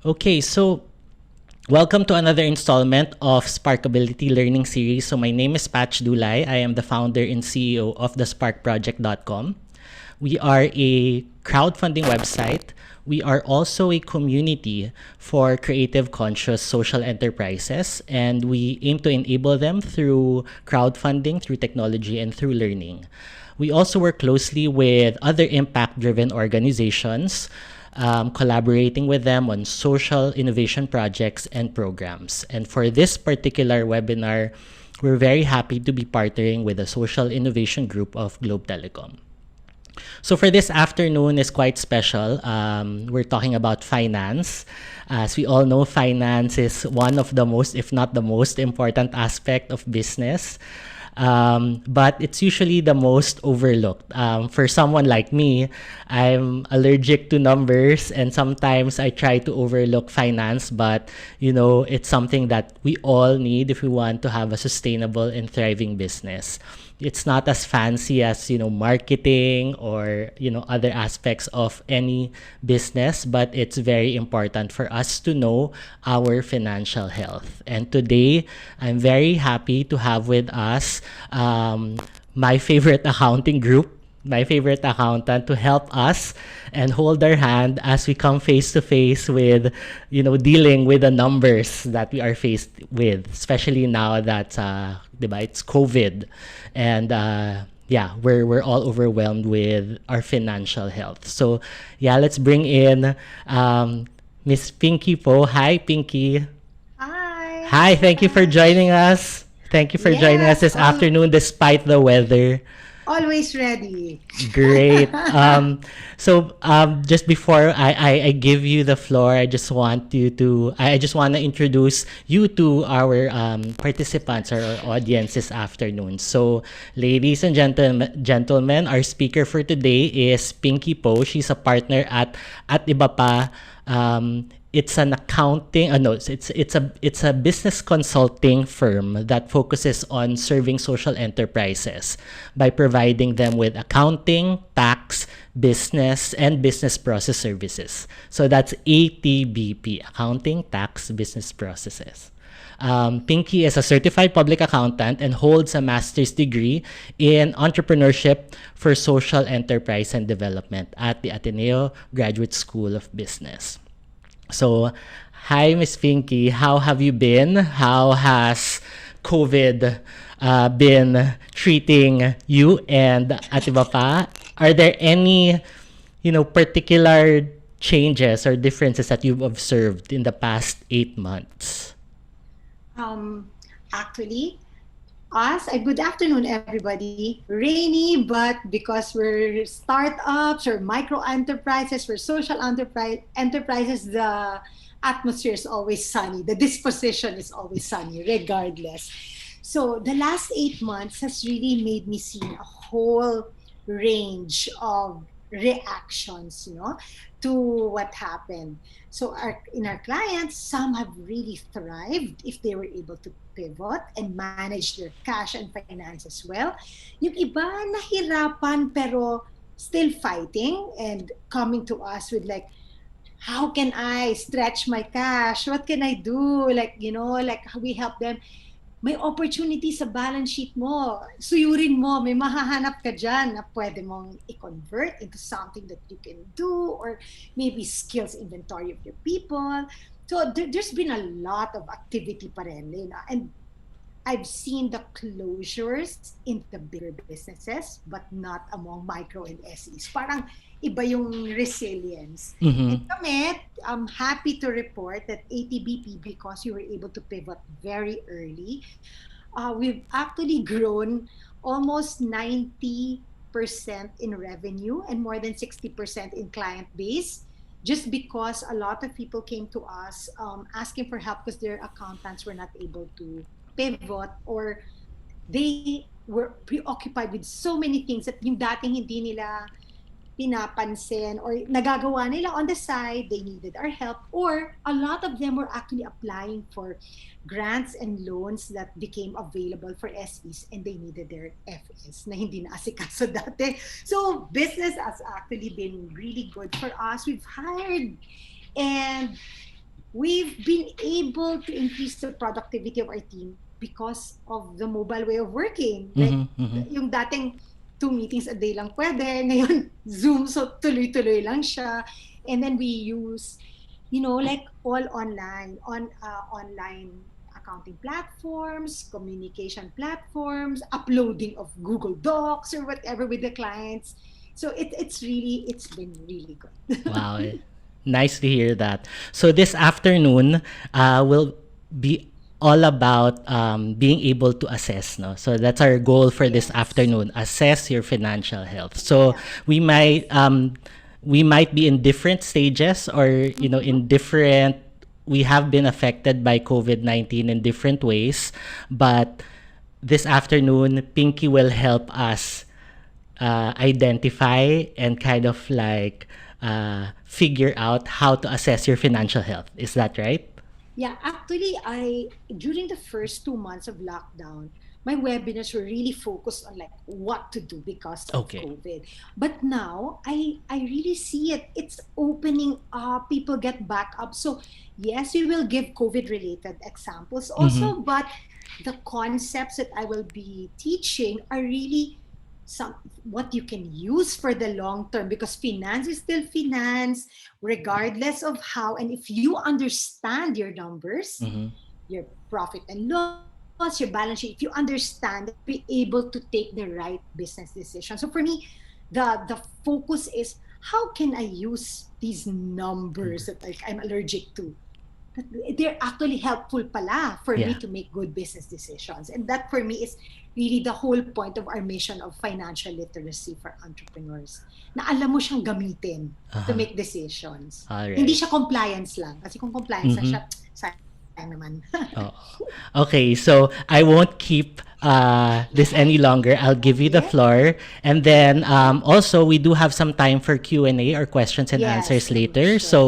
Okay, so welcome to another installment of Sparkability Learning Series. So my name is Patch Dulay. I am the founder and CEO of the sparkproject.com. We are a crowdfunding website. We are also a community for creative conscious social enterprises, and we aim to enable them through crowdfunding, through technology, and through learning. We also work closely with other impact-driven organizations, collaborating with them on social innovation projects and programs. And for this particular webinar, we're very happy to be partnering with the Social Innovation Group of Globe Telecom. So for this afternoon is quite special. We're talking about finance. As we all know, finance is one of the most, if not the most important aspect of business. But it's usually the most overlooked. For someone like me, I'm allergic to numbers, and sometimes I try to overlook finance, but it's something that we all need if we want to have a sustainable and thriving business. It's not as fancy as marketing or other aspects of any business, but it's very important for us to know our financial health. And today I'm very happy to have with us my favorite accounting group, my favorite accountant, to help us and hold our hand as we come face to face with dealing with the numbers that we are faced with, especially now that it's COVID, and we're all overwhelmed with our financial health. So let's bring in Miss Pinky po. Hi, Pinky. Hi. Hi, thank you for Patch. joining us. Thank you for joining us Yes, this afternoon despite the weather. always ready. Great. Just before I give you the floor, I just want to introduce you to our participants or our audience this afternoon. So, ladies and gentlemen, our speaker for today is Pinky Po. She's a partner at ATBP. It's an accounting no it's a business consulting firm that focuses on serving social enterprises by providing them with accounting, tax, business, and business process services. So that's ATBP, accounting, tax, business processes. Pinky is a certified public accountant and holds a master's degree in entrepreneurship for social enterprise and development at the Ateneo Graduate School of Business. So, hi, Miss Pinky. How have you been? How has COVID been treating you and Ate Bapa? Are there any, particular changes or differences that you've observed in the past 8 months? Um, Actually, good afternoon, everybody. Rainy, but because we're startups or micro enterprises, we're social enterprises, the atmosphere is always sunny. The disposition is always sunny, regardless. So the last 8 months has really made me see a whole range of reactions, to what happened. So in our clients, some have really thrived if they were able to pivot and manage their cash and finances well. Yung iba nahirapan pero still fighting and coming to us with like, how can I stretch my cash? What can I do? Like, like we help them. May opportunity sa balance sheet mo. Suyurin mo, may mahahanap ka dyan na pwede mong i-convert into something that you can do, or maybe skills inventory of your people. So there's been a lot of activity pa rin, and I've seen the closures in the bigger businesses, but not among micro and SEs. Parang iba yung resilience. Mm-hmm. And kami, I'm happy to report that ATBP, because we were able to pivot very early, we've actually grown almost 90% in revenue and more than 60% in client base, just because a lot of people came to us asking for help because their accountants were not able to pivot, or they were preoccupied with so many things that yung dating hindi nila pinapansin or nagagawa nila on the side, they needed our help, or a lot of them were actually applying for grants and loans that became available for SEs and they needed their FS na hindi na asikaso dati. So business has actually been really good for us. We've hired and we've been able to increase the productivity of our team because of the mobile way of working. Like, Mhm, mhm. yung dating 2 meetings a day lang pwede, ngayon Zoom, so tuloy-tuloy lang siya. And then we use, like all online accounting platforms, communication platforms, uploading of Google Docs or whatever with the clients. So it's been really good. Wow. Nice to hear that. So this afternoon will be all about being able to assess. No, so that's our goal for this Yes. afternoon. Assess your financial health. So Yeah. we might um, we might be in different stages, or in different. We have been affected by COVID-19 in different ways, but this afternoon, Pinky will help us identify and kind of like figure out how to assess your financial health. Is that right? Yeah, actually, I during the first 2 months of lockdown, my webinars were really focused on like what to do because of Okay. COVID. But now I really see it. It's opening up. People get back up. So yes, we will give COVID related examples Mm-hmm. also, but the concepts that I will be teaching are really some what you can use for the long term, because finance is still finance regardless of how. And if you understand your numbers, Mm-hmm. your profit and loss, your balance sheet, if you understand that, you'll be able to take the right business decision. So for me, the focus is how can I use these numbers that I'm allergic to, that they're actually helpful pala for me Yeah. to make good business decisions. And that for me is really the whole point of our mission of financial literacy for entrepreneurs. Na alam mo siyang gamitin to Uh-huh. make decisions. All Hindi right. siya compliance lang. Kasi kung compliance lang Mm-hmm. siya, sayang naman. Oh. Okay, so I won't keep this any longer. I'll give you the Okay? floor, and then Okay? also we do have some time for Q&A or questions and Yes, answers for later. sure. So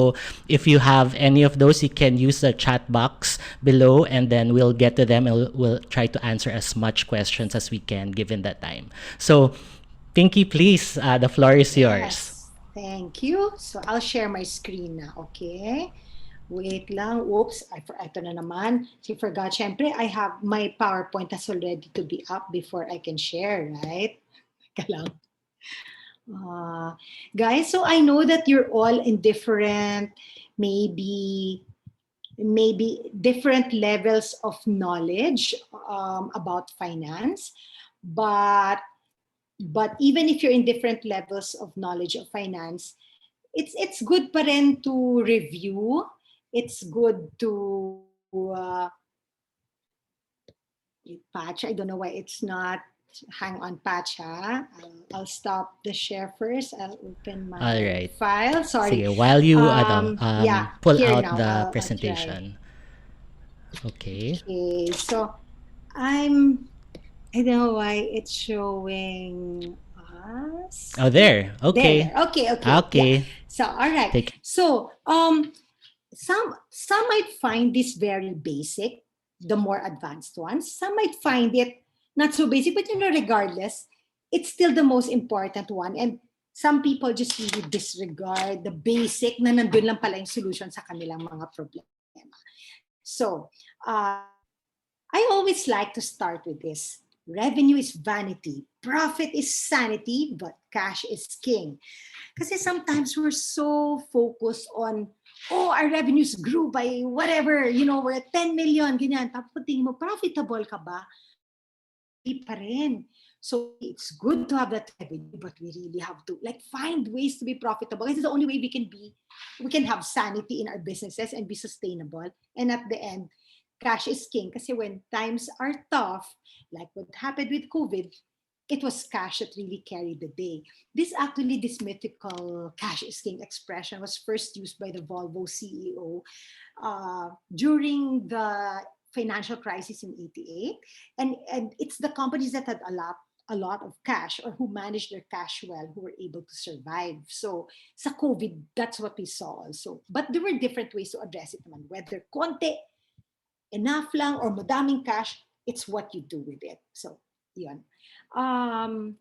if you have any of those, you can use the chat box below, and then we'll get to them, and we'll try to answer as much questions as we can given that time. So, Pinky, please, the floor is yours. Yes. Thank you. So I'll share my screen na, okay? Wait lang. Oops. Ito na naman. I forgot. Siyempre, I have my PowerPoint has already to be up before I can share, right? Teka lang. Uh, Guys, so I know that you're all in different, maybe different levels of knowledge about finance, but even if you're in different levels of knowledge of finance, it's good pa rin to review. It's good to patch. I don't know why it's not. Hang on, patch, ha? I'll stop the share first. I'll open All my right. file. Sorry. Sige, while you Yeah, pull here out now. the I'll try. presentation. Okay. Okay, so I'm. I don't know why it's showing us. Oh, there. There. Okay. Okay. Yeah. Okay. So all right. Take. So some might find this very basic, the more advanced ones. Some might find it not so basic, but regardless, it's still the most important one. And some people just really disregard the basic na nandun lang pala yung solution sa kanilang mga problema. So, I always like to start with this. Revenue is vanity. Profit is sanity, but cash is king. Kasi sometimes we're so focused on, oh, our revenues grew by whatever, we're at 10 million, ganyan. Tapos tingin mo, profitable ka ba? Hindi pa rin. So it's good to have that revenue, but we really have to like find ways to be profitable. This is the only way we can have sanity in our businesses and be sustainable. And at the end, cash is king. Kasi when times are tough, like what happened with COVID, it was cash that really carried the day. This mythical cash is king expression was first used by the Volvo CEO during the financial crisis in 88. And it's the companies that had a lot of cash, or who managed their cash well, who were able to survive. So sa COVID, that's what we saw also. But there were different ways to address it naman. Whether konti, enough lang, or madaming cash, it's what you do with it. So, yun. And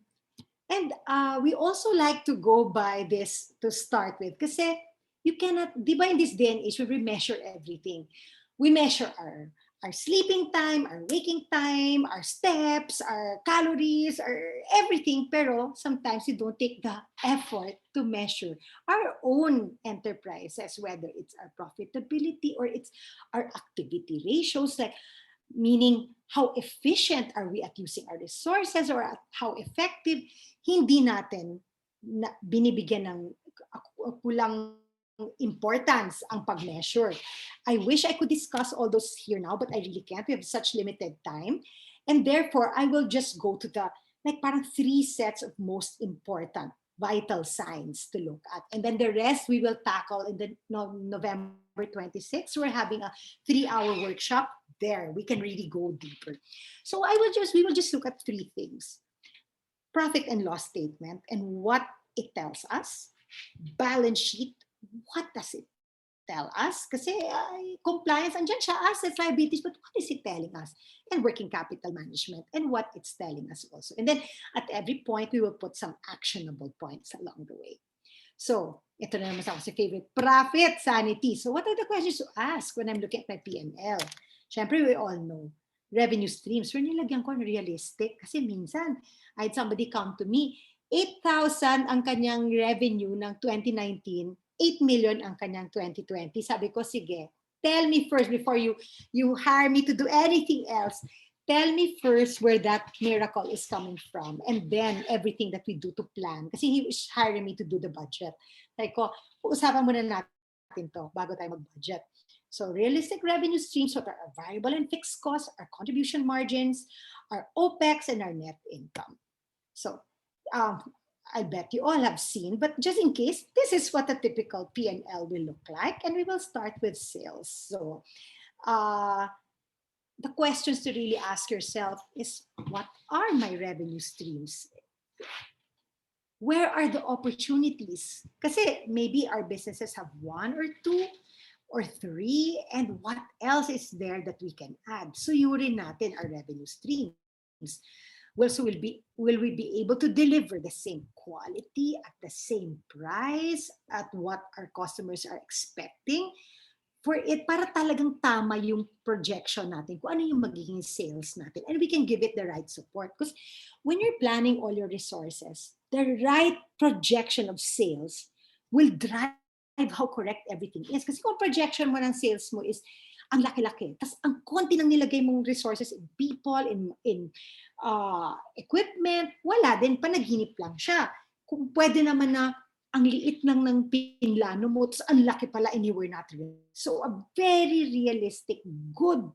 we also like to go by this to start with. Kasi, You cannot, di ba in this day and age, we measure everything. We measure our sleeping time, our waking time, our steps, our calories, our everything. Pero sometimes we don't take the effort to measure our own enterprises, whether it's our profitability or it's our activity ratios, like meaning how efficient are we at using our resources or at how effective. Hindi natin binibigyan ng kulang importance ang pag-measure. I wish I could discuss all those here now, but I really can't. We have such limited time. And therefore, I will just go to the, like parang 3 sets of most important vital signs to look at. And then the rest we will tackle in the November 26th. We're having a 3-hour workshop there. We can really go deeper. So we will just look at 3 things. Profit and loss statement and what it tells us. Balance sheet, what does it tell us? Kasi compliance, andyan siya, assets, liabilities, but what is it telling us? And working capital management and what it's telling us also. And then at every point, we will put some actionable points along the way. So, ito na naman sa favorite, profit, sanity. So what are the questions to ask when I'm looking at my P&L? Siyempre, we all know revenue streams. So, nilagyan ko realistic kasi minsan, I had somebody come to me, 8,000 ang kanyang revenue ng 2019, 8 million ang kanyang 2020. Sabi ko, sige, tell me first before you hire me to do anything else. Tell me first where that miracle is coming from and then everything that we do to plan. Kasi he was hiring me to do the budget. Like ko, uusapan muna natin to bago tayo mag-budget. So realistic revenue streams, what are our variable and fixed costs, our contribution margins, our OPEX, and our net income. So I bet you all have seen, but just in case, this is what a typical P&L will look like. And we will start with sales. So the questions to really ask yourself is, what are my revenue streams? Where are the opportunities? Kasi maybe our businesses have 1 or 2 or 3, and what else is there that we can add? So Suyurin natin our revenue streams. Well, so will we be able to deliver the same quality at the same price at what our customers are expecting? For it, para talagang tama yung projection natin, kung ano yung magiging sales natin. And we can give it the right support. Because when you're planning all your resources, the right projection of sales will drive how correct everything is. Kasi kung projection mo ng sales mo is ang laki-laki, tas ang konti nang nilagay mong resources in people, in equipment, wala din, panaginip lang siya. Kung pwede naman na ang liit lang ng pinlano mo, tapos ang laki pala and you were not ready. So a very realistic, good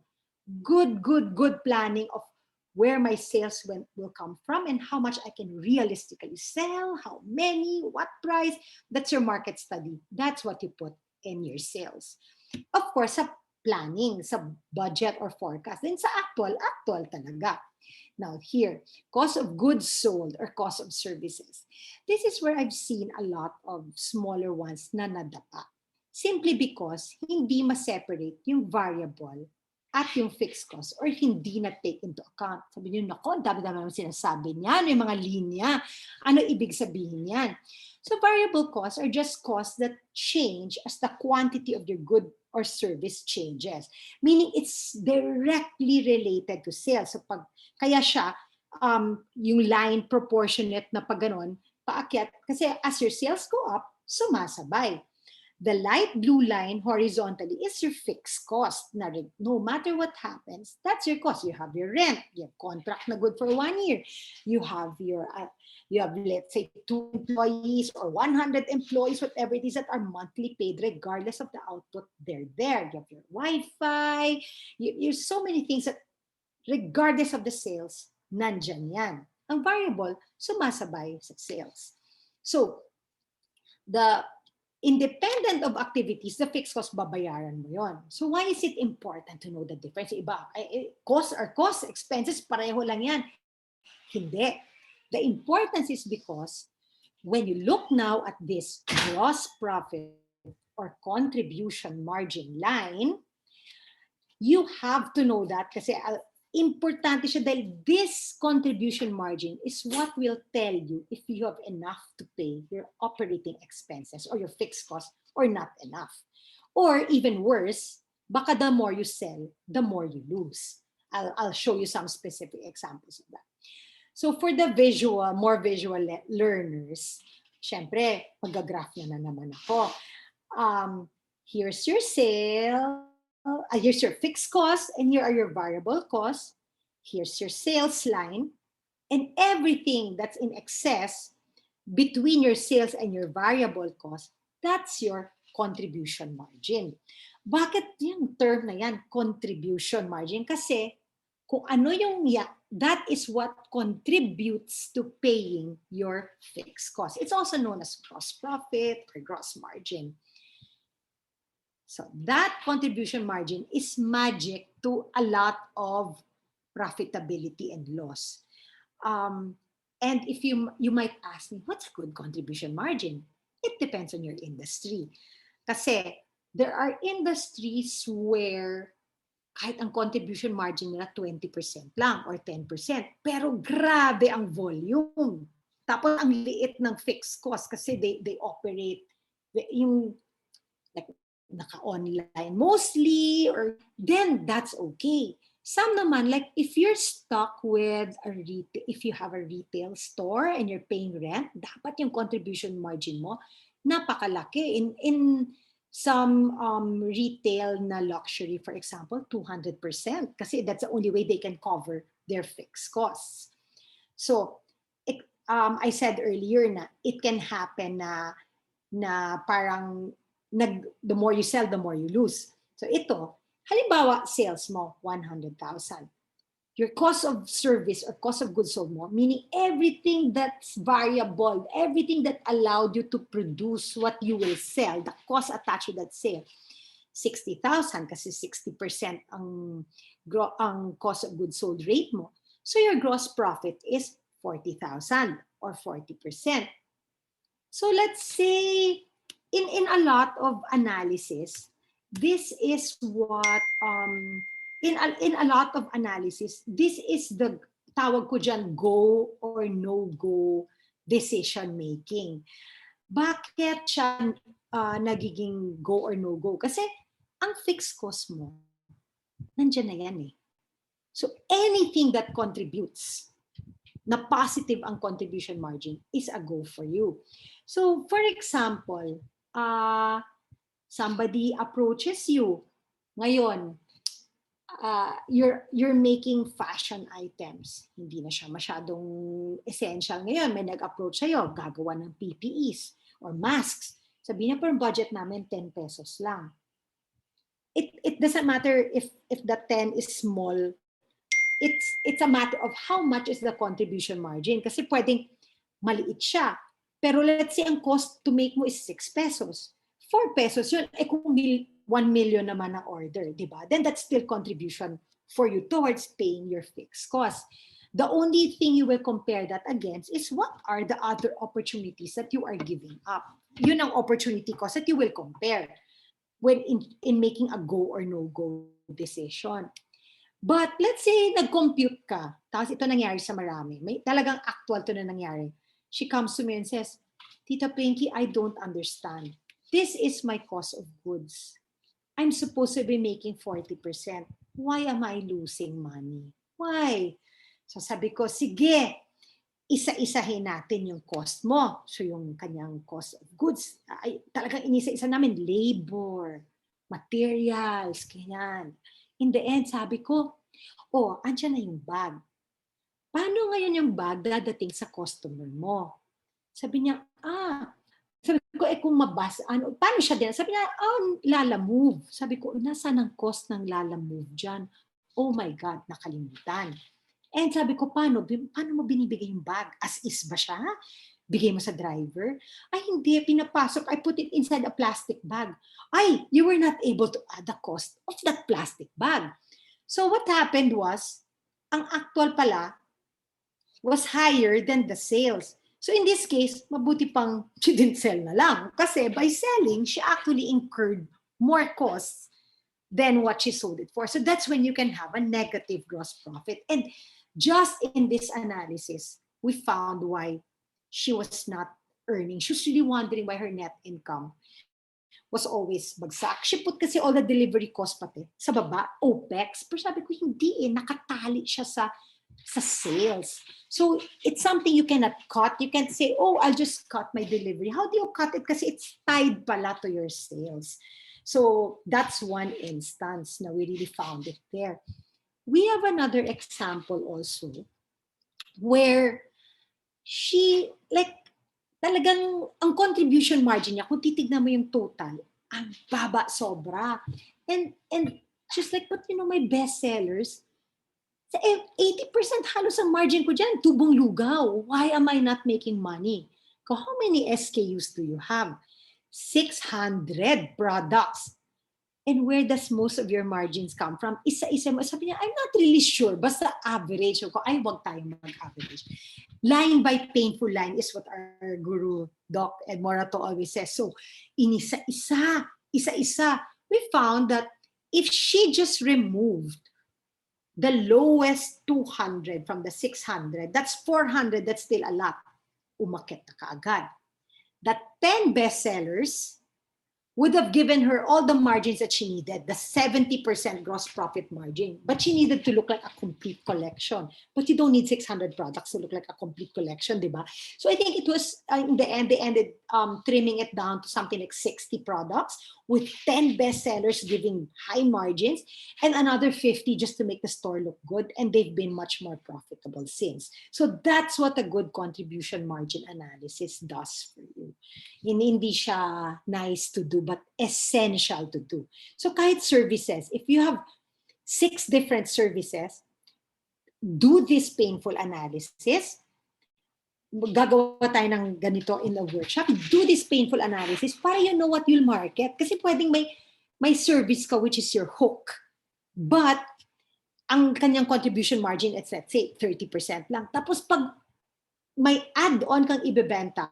planning of where my sales will come from and how much I can realistically sell, how many, what price. That's your market study. That's what you put in your sales. Of course, sa planning, sa budget or forecast, then sa actual talaga. Now here, cost of goods sold or cost of services. This is where I've seen a lot of smaller ones na nadapa. Simply because hindi ma-separate yung variable at yung fixed cost or hindi na take into account. Sabi niyo, nako, dami-dami naman sinasabi niyan, may mga linya. Ano ibig sabihin yan? So variable costs are just costs that change as the quantity of your good or service changes. Meaning it's directly related to sales. So kaya siya, yung line proportionate na pag ganon, paakyat. Kasi as your sales go up, sumasabay. The light blue line horizontally is your fixed cost. Na no matter what happens, that's your cost. You have your rent, you have contract na good for 1 year. You have let's say 2 employees or 100 employees, whatever it is that are monthly paid regardless of the output. They're there. You have your Wi-Fi. You so many things that regardless of the sales, nandyan yan. Ang variable, sumasabay sa sales. So, the independent of activities, the fixed cost, babayaran mo yon. So why is it important to know the difference? Iba, cost or cost, expenses, pareho lang yan. Hindi. The importance is because when you look now at this gross profit or contribution margin line, you have to know that kasi importante siya dahil this contribution margin is what will tell you if you have enough to pay your operating expenses or your fixed costs or not enough. Or even worse, baka the more you sell, the more you lose. I'll show you some specific examples of that. So for the more visual learners, syempre, mag-graph na naman ako. Here's your here's your fixed cost, and here are your variable costs. Here's your sales line, and everything that's in excess between your sales and your variable cost, that's your contribution margin. Bakit yung term na yan, contribution margin? Kasi kung ano yung that is what contributes to paying your fixed cost. It's also known as gross profit or gross margin. So that contribution margin is magic to a lot of profitability and loss. And if you might ask me, what's a good contribution margin? It depends on your industry. Kasi there are industries where kahit ang contribution margin nila 20% lang or 10%, pero grabe ang volume. Tapos ang liit ng fixed cost kasi they operate yung like naka-online mostly, or then that's okay. Some naman, like if you're stuck with if you have a retail store and you're paying rent, dapat yung contribution margin mo napakalaki. In some retail na luxury, for example, 200%, kasi that's the only way they can cover their fixed costs. So, I said earlier na it can happen na parang the more you sell, the more you lose. So ito, halimbawa, sales mo, 100,000. Your cost of service or cost of goods sold mo, meaning everything that's variable, everything that allowed you to produce what you will sell, the cost attached to that sale, 60,000 kasi 60% ang cost of goods sold rate mo. So your gross profit is 40,000 or 40%. So let's say in a lot of analysis, this is what in a lot of analysis, this is the tawag ko dyan, go or no-go decision making. Bakit siya nagiging go or no-go? Kasi ang fixed cost mo, nandiyan na yan eh. So anything that contributes, na positive ang contribution margin, is a go for you. So for example, somebody approaches you. Ngayon, you're making fashion items. Hindi na siya masyadong essential ngayon. May nag-approach sa'yo, gagawa ng PPEs or masks. Sabihin niya, pero budget namin 10 pesos lang. It doesn't matter if the 10 is small. It's a matter of how much is the contribution margin. Kasi pwedeng maliit siya. Pero let's say ang cost to make mo is 6 pesos. 4 pesos yun. Eh kung 1 million naman ang order, di ba? Then that's still contribution for you towards paying your fixed cost. The only thing you will compare that against is what are the other opportunities that you are giving up. Yun ang opportunity cost that you will compare when in making a go or no-go decision. But let's say nag-compute ka, tapos ito nangyari sa marami. May talagang actual to na nangyari. She comes to me and says, Tita Pinky, I don't understand. This is my cost of goods. I'm supposed to be making 40%. Why am I losing money? Why? So sabi ko, sige, isa-isahin natin yung cost mo. So yung kanyang cost of goods, ay, talagang inisa-isa namin, labor, materials, ganyan. In the end, sabi ko, andyan na yung bag. Paano ngayon yung bag dadating sa customer mo? Sabi niya, sabi ko, kung mabasa, paano siya din? Sabi niya, Lala Move. Sabi ko, nasaan ang cost ng Lala Move dyan? Oh my God, nakalimutan. And sabi ko, paano mo binibigay yung bag? As is ba siya? Bigay mo sa driver? Ay, hindi, pinapasok. I put it inside a plastic bag. Ay, you were not able to add the cost of that plastic bag. So what happened was, ang actual pala was higher than the sales. So in this case, mabuti pang she didn't sell na lang. Kasi by selling, she actually incurred more costs than what she sold it for. So that's when you can have a negative gross profit. And just in this analysis, we found why she was not earning. She was really wondering why her net income was always bagsak. She put kasi all the delivery cost pati sa baba, OPEX. Pero sabi ko, hindi nakatali siya sa sales. So it's something you cannot cut. You can't say, oh, I'll just cut my delivery. How do you cut it? Kasi it's tied pala to your sales. So that's one instance. Now we really found it there. We have another example also where she, like, talagang ang contribution margin niya, kung titignan mo yung total, ang baba sobra. And she's like, but my bestsellers, 80% halos ang margin ko dyan, tubong lugaw. Why am I not making money? How many SKUs do you have? 600 products. And where does most of your margins come from? Isa-isa mo. Sabi niya, I'm not really sure. Basta average. Ko, ay, wag tayong mag-average. Line by painful line is what our guru, Doc Ed Morato, always says. So, isa-isa, we found that if she just removed the lowest 200 from the 600, that's 400, that's still a lot. Umakit na kaagad. The 10 bestsellers would have given her all the margins that she needed, the 70% gross profit margin. But she needed to look like a complete collection. But you don't need 600 products to look like a complete collection, diba? So I think it was, in the end, they ended trimming it down to something like 60 products with 10 bestsellers giving high margins and another 50 just to make the store look good. And they've been much more profitable since. So that's what a good contribution margin analysis does for you. Hindi siya nice to do, but essential to do. So kahit services, if you have 6 different services, do this painful analysis. Gagawa tayo ng ganito in the workshop. Do this painful analysis para you know what you'll market. Kasi pwedeng may service ka which is your hook. But ang kanyang contribution margin, it's let's say 30% lang. Tapos pag may add-on kang ibebenta,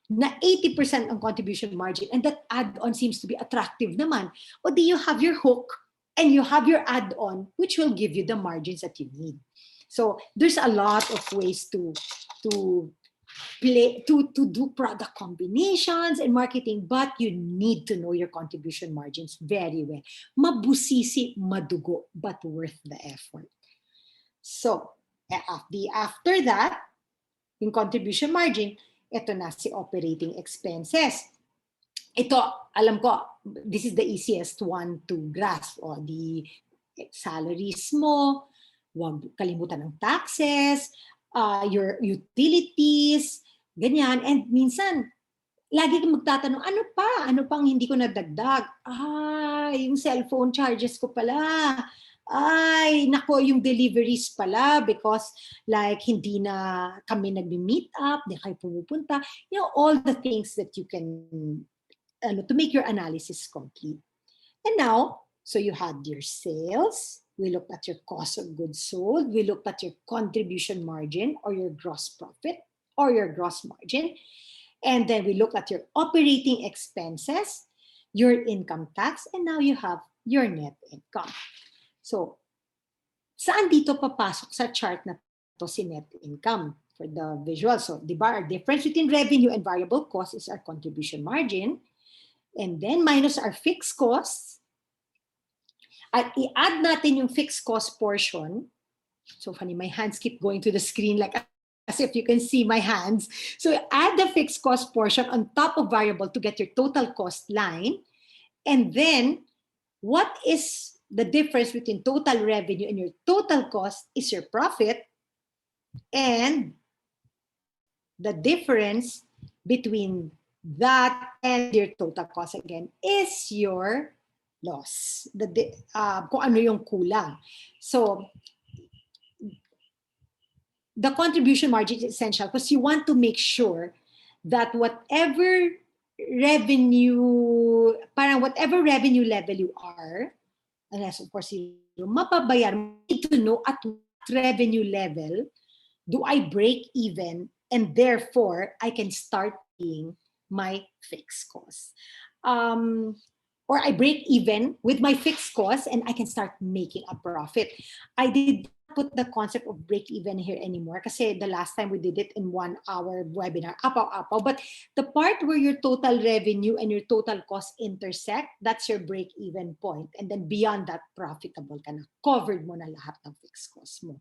na 80% ang contribution margin, and that add-on seems to be attractive naman, o do you have your hook and you have your add-on, which will give you the margins that you need. So there's a lot of ways to do product combinations and marketing, but you need to know your contribution margins very well. Mabusisi, madugo, but worth the effort. So after that, yung contribution margin, ito na si operating expenses. Ito, alam ko, this is the easiest one to grasp. O, the salaries mo, huwag kalimutan ng taxes, your utilities, ganyan. And minsan, lagi kang magtatanong, ano pang hindi ko nadagdag? Yung cellphone charges ko pala. Nako, yung deliveries pala because like hindi na kami nagmi-meet up, hindi kayo pumupunta. All the things that you can, to make your analysis complete. And now, so you had your sales, we looked at your cost of goods sold, we looked at your contribution margin or your gross profit or your gross margin, and then we looked at your operating expenses, your income tax, and now you have your net income. So, saan dito papasok sa chart na to si net income for the visual? So, di ba, our difference between revenue and variable cost is our contribution margin. And then, minus our fixed costs. At i-add natin yung fixed cost portion. So, funny, my hands keep going to the screen like as if you can see my hands. So, add the fixed cost portion on top of variable to get your total cost line. And then, what is the difference between total revenue and your total cost is your profit, and the difference between that and your total cost again is your loss. Kung ano yung kulang. So, the contribution margin is essential because you want to make sure that whatever revenue level you are, unless of course you mapabayar, need to know at what revenue level do I break even, and therefore I can start paying my fixed costs. or I break even with my fixed costs and I can start making a profit. I did not put the concept of break even here anymore kasi the last time we did it in 1 hour webinar, apaw-apaw. But the part where your total revenue and your total cost intersect, that's your break even point. And then beyond that, profitable ka na. Covered mo na lahat ng fixed costs mo.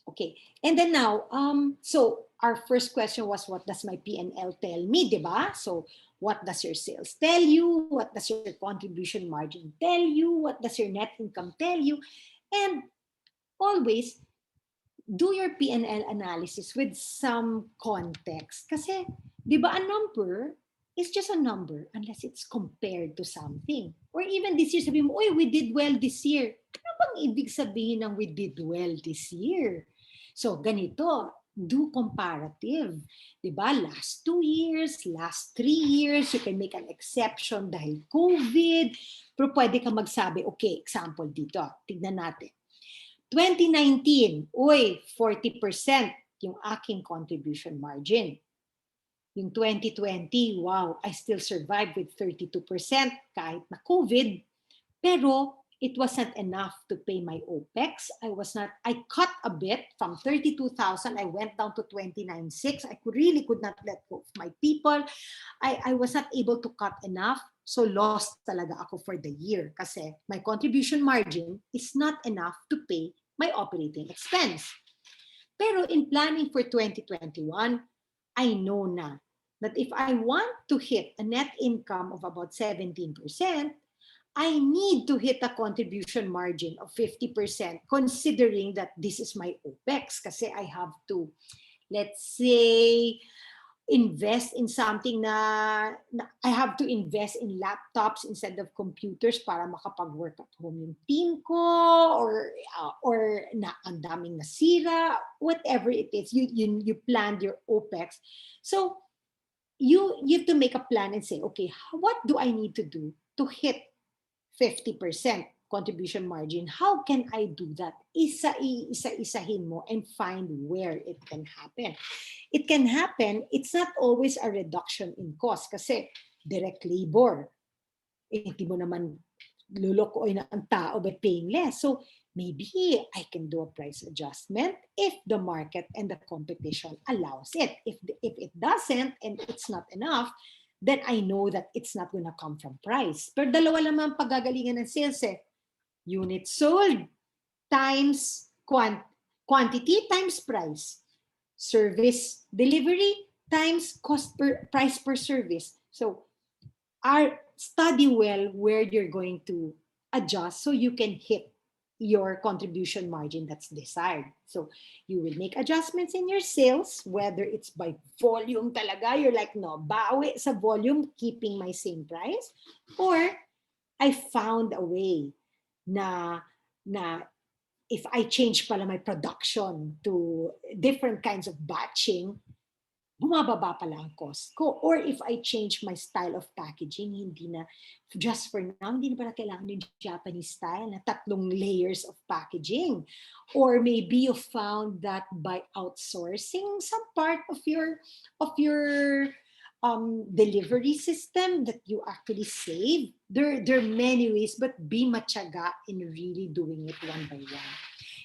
Okay, and then now, so our first question was, what does my P&L tell me, diba? So what does your sales tell you? What does your contribution margin tell you? What does your net income tell you? And always do your P&L analysis with some context. Kasi, diba, a number is just a number unless it's compared to something. Or even this year, sabi mo, oy, we did well this year. Ano bang ibig sabihin ng we did well this year? So, ganito, do comparative. Diba? Last 2 years, last 3 years, you can make an exception dahil COVID. Pero pwede ka magsabi, okay, example dito, tignan natin. 2019, uy, 40% yung aking contribution margin. Yung 2020, wow, I still survived with 32% kahit na COVID. Pero it wasn't enough to pay my OPEX. I cut a bit from 32,000. I went down to 29,600. I really could not let go of my people. I was not able to cut enough. So lost talaga ako for the year kasi my contribution margin is not enough to pay my operating expense. Pero in planning for 2021, I know na that if I want to hit a net income of about 17%, I need to hit a contribution margin of 50%, considering that this is my OPEX kasi I have to, let's say, invest in something na I have to invest in laptops instead of computers para makapag-work at home yung team ko, or na ang daming nasira, whatever it is, you planned your OPEX. So you have to make a plan and say, okay, what do I need to do to hit 50% contribution margin? How can I do that? Isa-isahin mo and find where it can happen. It can happen, it's not always a reduction in cost kasi direct labor. Hindi mo naman lulukoy na ang tao by paying less. So maybe I can do a price adjustment if the market and the competition allows it. If it doesn't and it's not enough, then I know that it's not gonna come from price. Pero dalawa naman paggagalingan ng sales eh. Units sold times quantity times price. Service delivery times price per service. So study well where you're going to adjust so you can hit your contribution margin that's desired. So you will make adjustments in your sales, whether it's by volume talaga, you're like, no, bawi sa volume, keeping my same price, or I found a way na if I change pala my production to different kinds of batching, bumababa pala ang cost ko. Or if I change my style of packaging, hindi na, just for now, hindi na pala kailangan yung Japanese style na 3 layers of packaging. Or maybe you found that by outsourcing some part of your delivery system that you actually save. There are many ways, but be matyaga in really doing it one by one.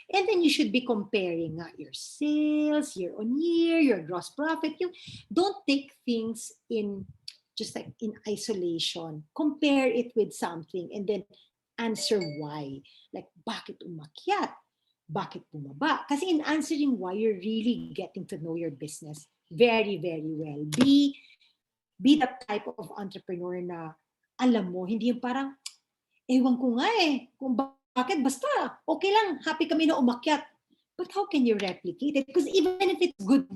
And then you should be comparing your sales year on year, your gross profit. You don't take things in just like in isolation. Compare it with something and then answer why. Like, bakit umakyat? Bakit bumaba? Kasi in answering why, you're really getting to know your business very, very well. Be that type of entrepreneur na alam mo, hindi yung parang, ewan ko nga eh, kung bakit, basta, okay lang, happy kami na umakyat. But how can you replicate it? Because even if it's good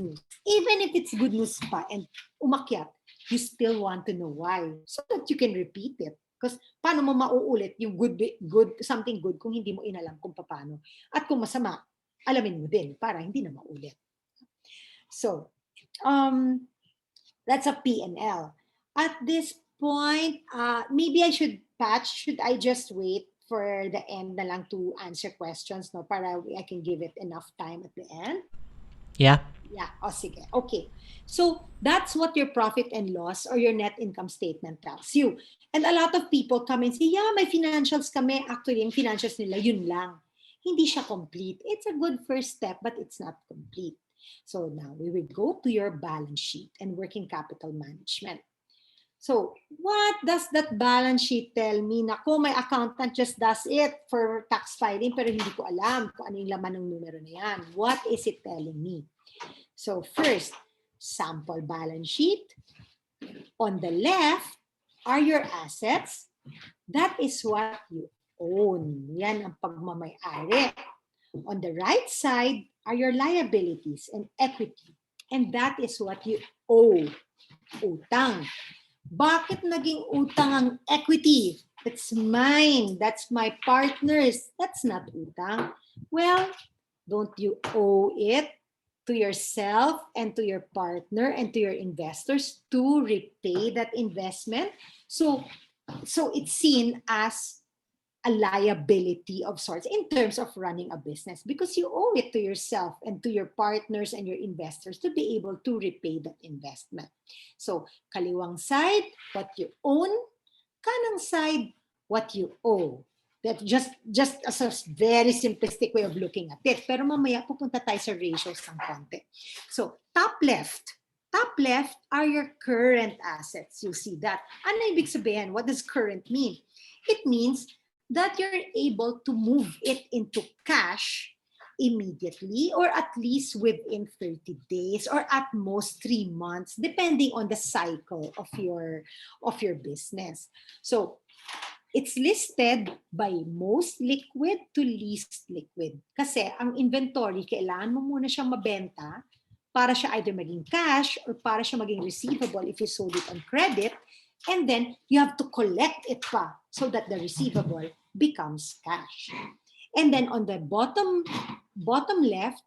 news pa and umakyat, you still want to know why so that you can repeat it. Because paano mo mauulit yung something good kung hindi mo inalam kung paano. At kung masama, alamin mo din para hindi na maulit. So, that's a P&L. At this point, maybe I should just wait for the end na lang to answer questions, no? Para I can give it enough time at the end. Yeah. Yeah, o sige. Okay. So that's what your profit and loss or your net income statement tells you. And a lot of people come and say, yeah, may financials kami. Actually, yung financials nila, yun lang. Hindi siya complete. It's a good first step, but it's not complete. So now we will go to your balance sheet and working capital management. So, what does that balance sheet tell me? Naku, my accountant just does it for tax filing pero hindi ko alam kung ano yung laman ng numero na yan. What is it telling me? So, first, sample balance sheet. On the left are your assets. That is what you own. Yan ang pagmamayari. On the right side are your liabilities and equity. And that is what you owe. Utang. Bakit naging utang ang equity? That's mine. That's my partner's. That's not utang. Well, don't you owe it to yourself and to your partner and to your investors to repay that investment? So it's seen as a liability of sorts in terms of running a business because you owe it to yourself and to your partners and your investors to be able to repay that investment. So, kaliwang side, what you own, kanang side, what you owe. That just as a very simplistic way of looking at it. Pero mamaya pupunta tayo sa ratios ng konti. So, top left are your current assets. You see that. Ano ibig sabihin? What does current mean? It means that you're able to move it into cash immediately or at least within 30 days or at most 3 months depending on the cycle of your business. So it's listed by most liquid to least liquid. Kasi ang inventory, kailangan mo muna siyang mabenta para siya either maging cash or para siya maging receivable if you sold it on credit. And then you have to collect it pa so that the receivable becomes cash. And then on the bottom left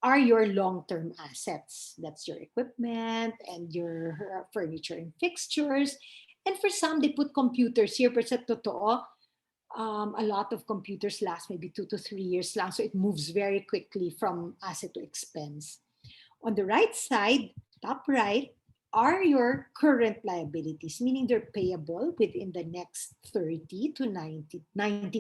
are your long-term assets. That's your equipment and your furniture and fixtures. And for some, they put computers here. Pero sa totoo, a lot of computers last maybe 2 to 3 years lang. So it moves very quickly from asset to expense. On the right side, top right, are your current liabilities, meaning they're payable within the next 30 to 90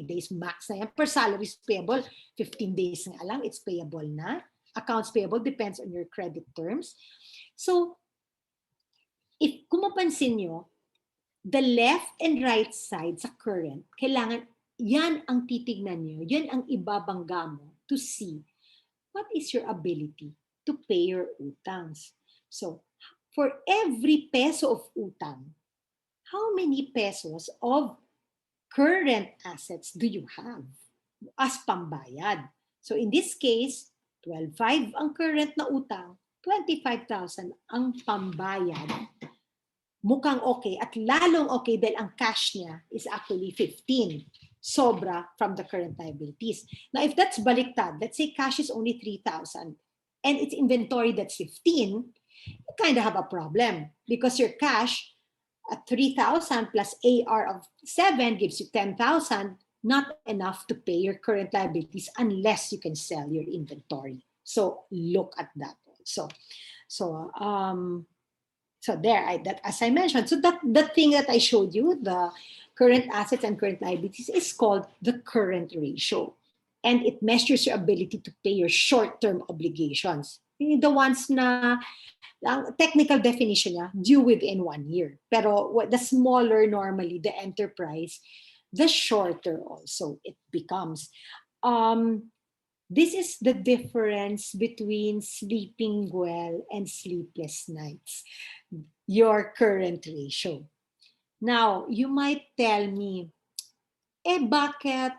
days max na yan. Per salaries payable, 15 days nga lang, it's payable na. Accounts payable depends on your credit terms. So, if kung mapansin nyo, the left and right side sa current, kailangan, yan ang titignan nyo, yan ang ibabangga mo to see what is your ability to pay your utangs. So, for every peso of utang, how many pesos of current assets do you have as pambayad? So in this case, 12,500 ang current na utang, 25,000 ang pambayad. Mukhang okay at lalong okay dahil ang cash niya is actually 15. Sobra from the current liabilities. Now, if that's baliktad, let's say cash is only 3,000 and its inventory that's 15, you kind of have a problem because your cash at 3,000 plus AR of 7 gives you 10,000, not enough to pay your current liabilities unless you can sell your inventory. So look at that. So there, that as I mentioned, so that the thing that I showed you, the current assets and current liabilities, is called the current ratio. And it measures your ability to pay your short-term obligations. The ones na, ang technical definition niya, due within 1 year. Pero the smaller normally the enterprise, the shorter also it becomes. This is the difference between sleeping well and sleepless nights. Your current ratio. Now, you might tell me, bakit?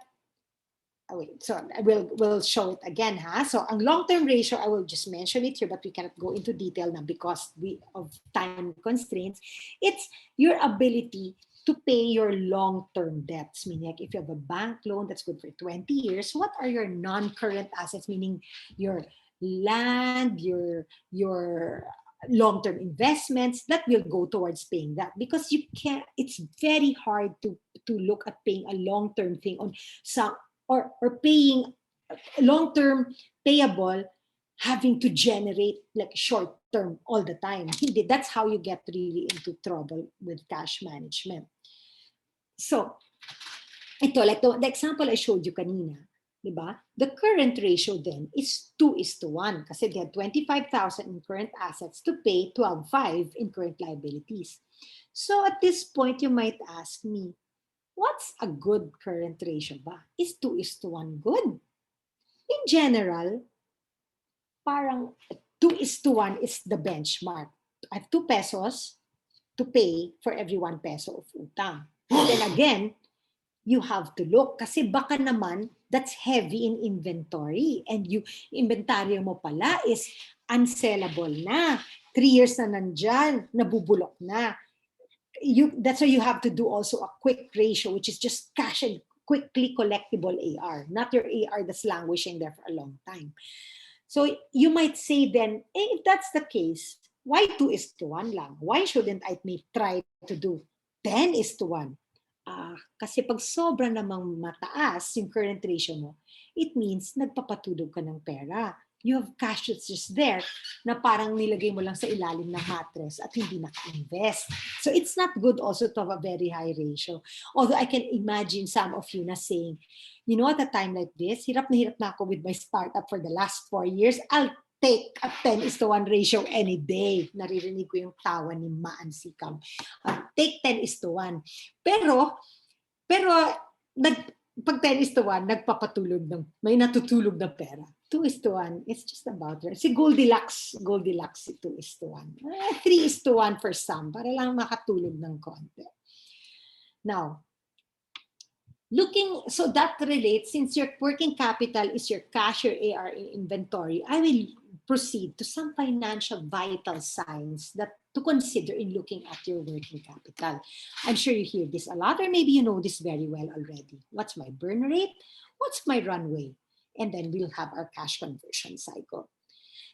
Wait, so we'll show it again, ha? So, ang long-term ratio, I will just mention it here, but we cannot go into detail now because of time constraints. It's your ability to pay your long-term debts. Meaning, like if you have a bank loan that's good for 20 years, what are your non-current assets? Meaning your land, your long-term investments that will go towards paying that, because you can't. It's very hard to look at paying a long-term thing on some. Or paying long-term payable having to generate like short term all the time. Hindi. That's how you get really into trouble with cash management. So, ito, like the example I showed you kanina, di ba? The current ratio then is 2:1 kasi they had 25,000 in current assets to pay 12,500 in current liabilities. So at this point, you might ask me, what's a good current ratio ba? Is 2:1 good? In general, parang 2:1 is the benchmark. I have 2 pesos to pay for every 1 peso of utang. Then again, you have to look kasi baka naman that's heavy in inventory and you inventaryo mo pala is unsellable na. 3 years na nandyan, nabubulok na. That's why you have to do also a quick ratio, which is just cash and quickly collectible AR, not your AR that's languishing there for a long time. So you might say then, if that's the case, why 2:1 lang? Why shouldn't I try to do 10:1? Kasi pag sobra namang mataas yung current ratio mo, it means nagpapatulog ka ng pera. You have cash that's just there na parang nilagay mo lang sa ilalim ng mattress at hindi naka-invest. So it's not good also to have a very high ratio. Although I can imagine some of you na saying, you know, at a time like this, hirap na ako with my startup for the last 4 years. I'll take a 10:1 ratio any day. Naririnig ko yung tawa ni Maan Sikam. Take 10:1. Pero pag 10:1, nagpapatulog may natutulog na pera. 2:1, it's just about right. Si Goldilocks si 2:1. 3:1 for some, para lang makatulog ng konti. Now, so that relates, since your working capital is your cash, your AR inventory, I will proceed to some financial vital signs that to consider in looking at your working capital. I'm sure you hear this a lot, or maybe you know this very well already. What's my burn rate? What's my runway? And then we'll have our cash conversion cycle.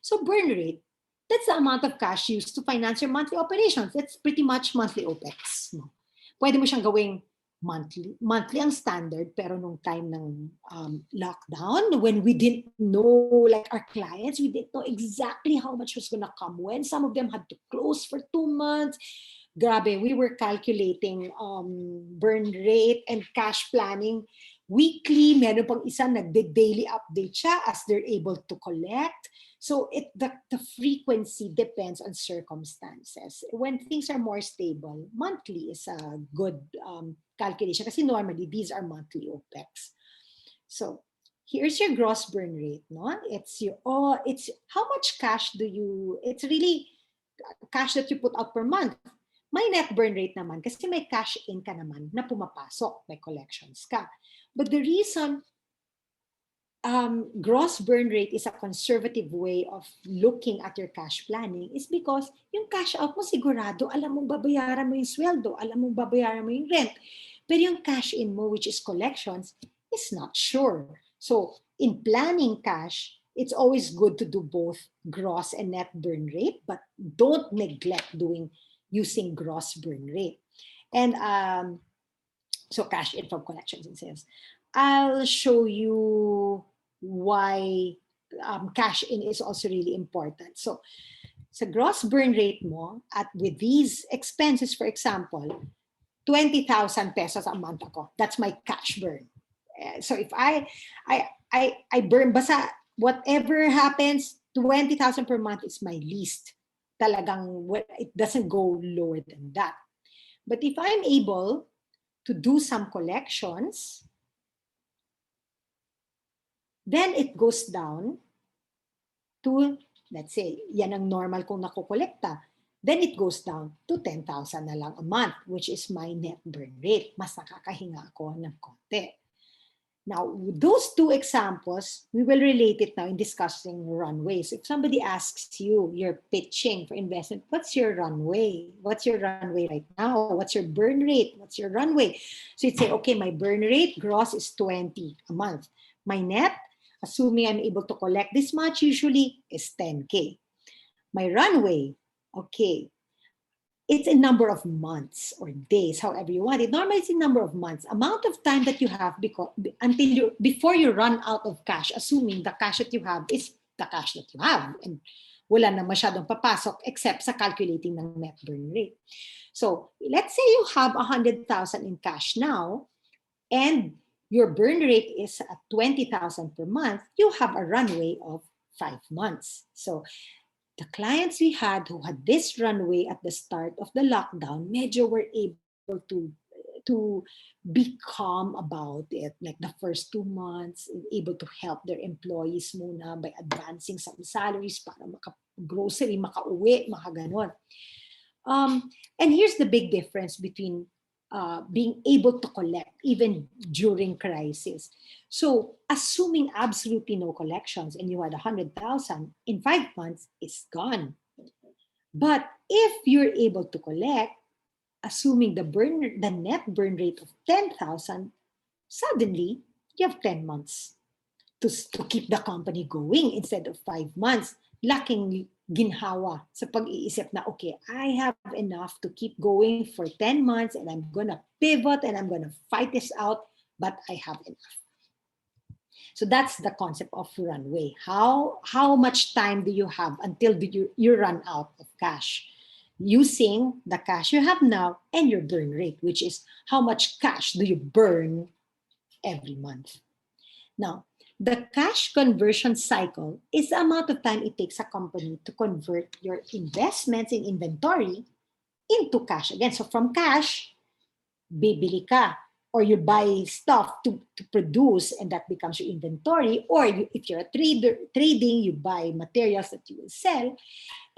So burn rate, that's the amount of cash used to finance your monthly operations. That's pretty much monthly OPEX. No? Pwede mo siyang gawing monthly ang standard, pero nung time ng lockdown, when we didn't know, like our clients, we didn't know exactly how much was gonna come when. Some of them had to close for 2 months. Grabe, we were calculating burn rate and cash planning weekly. Meron pang isa nagde-daily update siya as they're able to collect. So the frequency depends on circumstances. When things are more stable, monthly is a good calculation kasi normally these are monthly OPEX. So here's your gross burn rate, no? It's how much cash it's really cash that you put out per month. May net burn rate naman kasi may cash in ka naman na pumapasok, may collections ka. But the reason gross burn rate is a conservative way of looking at your cash planning is because yung cash out mo sigurado, alam mong babayaran mo yung sweldo, alam mong babayaran mo yung rent. Pero yung cash in mo, which is collections, is not sure. So in planning cash, it's always good to do both gross and net burn rate, but don't neglect using gross burn rate. And so cash in from collections and sales. I'll show you why cash in is also really important. So sa gross burn rate mo at with these expenses, for example, 20,000 pesos a month ako. That's my cash burn. So if I burn, basta whatever happens, 20,000 per month is my least. Talagang it doesn't go lower than that. But if I'm able to do some collections, then it goes down to, let's say, yan ang normal kong nakukolekta. Then it goes down to 10,000 na lang a month, which is my net burn rate. Mas nakakahinga ako ng konti. Now, those two examples, we will relate it now in discussing runways. If somebody asks you, you're pitching for investment, what's your runway? What's your runway right now? What's your burn rate? What's your runway? So you'd say, okay, my burn rate gross is 20 a month. My net, assuming I'm able to collect this much, usually is 10K. My runway, okay, it's a number of months or days, however you want it. Normally, it's a number of months. Amount of time that you have before you run out of cash, assuming the cash that you have is the cash that you have. And wala na masyadong papasok except sa calculating ng net burn rate. So let's say you have 100,000 in cash now, and your burn rate is at 20,000 per month, you have a runway of 5 months. So the clients we had who had this runway at the start of the lockdown, medyo were able to be calm about it. Like the first 2 months, able to help their employees muna by advancing some salaries para maka-grocery, maka-uwi, maka-ganon. And here's the big difference between being able to collect even during crisis. So assuming absolutely no collections and you had 100,000 in 5 months, it's gone. But if you're able to collect, assuming the net burn rate of 10,000, suddenly you have 10 months to keep the company going instead of 5 months. Laking ginhawa sa pag-iisip na, okay, I have enough to keep going for 10 months and I'm gonna pivot and I'm gonna fight this out, but I have enough. So that's the concept of runway. How much time do you have until you run out of cash? Using the cash you have now and your burn rate, which is how much cash do you burn every month. Now, the cash conversion cycle is the amount of time it takes a company to convert your investments in inventory into cash. Again, so from cash, bibili ka, or you buy stuff to produce and that becomes your inventory, or if you're a trader, trading, you buy materials that you will sell.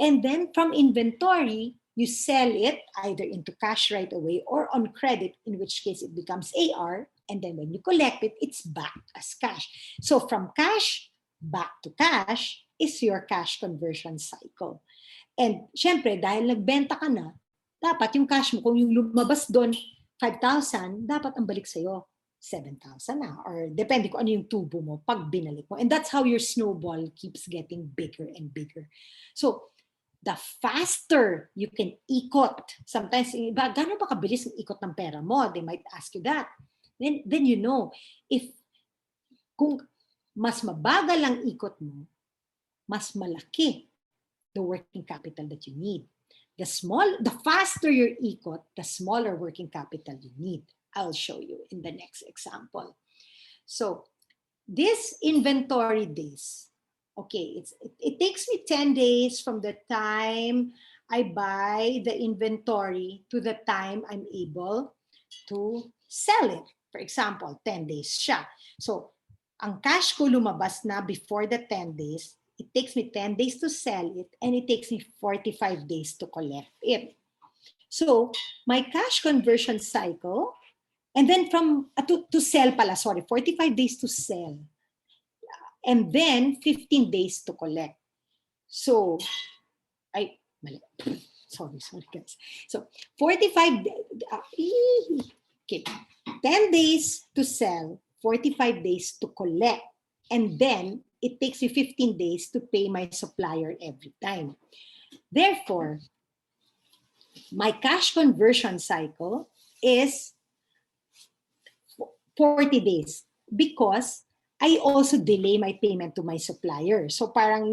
And then from inventory, you sell it either into cash right away or on credit, in which case it becomes AR. And then when you collect it, it's back as cash. So from cash back to cash is your cash conversion cycle. And syempre, dahil nagbenta ka na, dapat yung cash mo, kung yung lumabas doon, 5,000, dapat ang balik sa'yo, 7,000 na. Or depende kung ano yung tubo mo pag binalik mo. And that's how your snowball keeps getting bigger and bigger. So, the faster you can ikot, sometimes, gano'n ba kabilis ang ikot ng pera mo? They might ask you that. Then you know, kung mas mabagal ang ikot mo, mas malaki the working capital that you need. The faster your ikot, the smaller working capital you need. I'll show you in the next example. So this inventory days, okay, it takes me 10 days from the time I buy the inventory to the time I'm able to sell it. For example, 10 days siya. So, ang cash ko lumabas na before the 10 days, it takes me 10 days to sell it, and it takes me 45 days to collect it. So, my cash conversion cycle, and then to sell pala, 45 days to sell, and then 15 days to collect. So, sorry guys. So, 45 okay. 10 days to sell, 45 days to collect, and then it takes me 15 days to pay my supplier every time. Therefore, my cash conversion cycle is 40 days because I also delay my payment to my supplier. So parang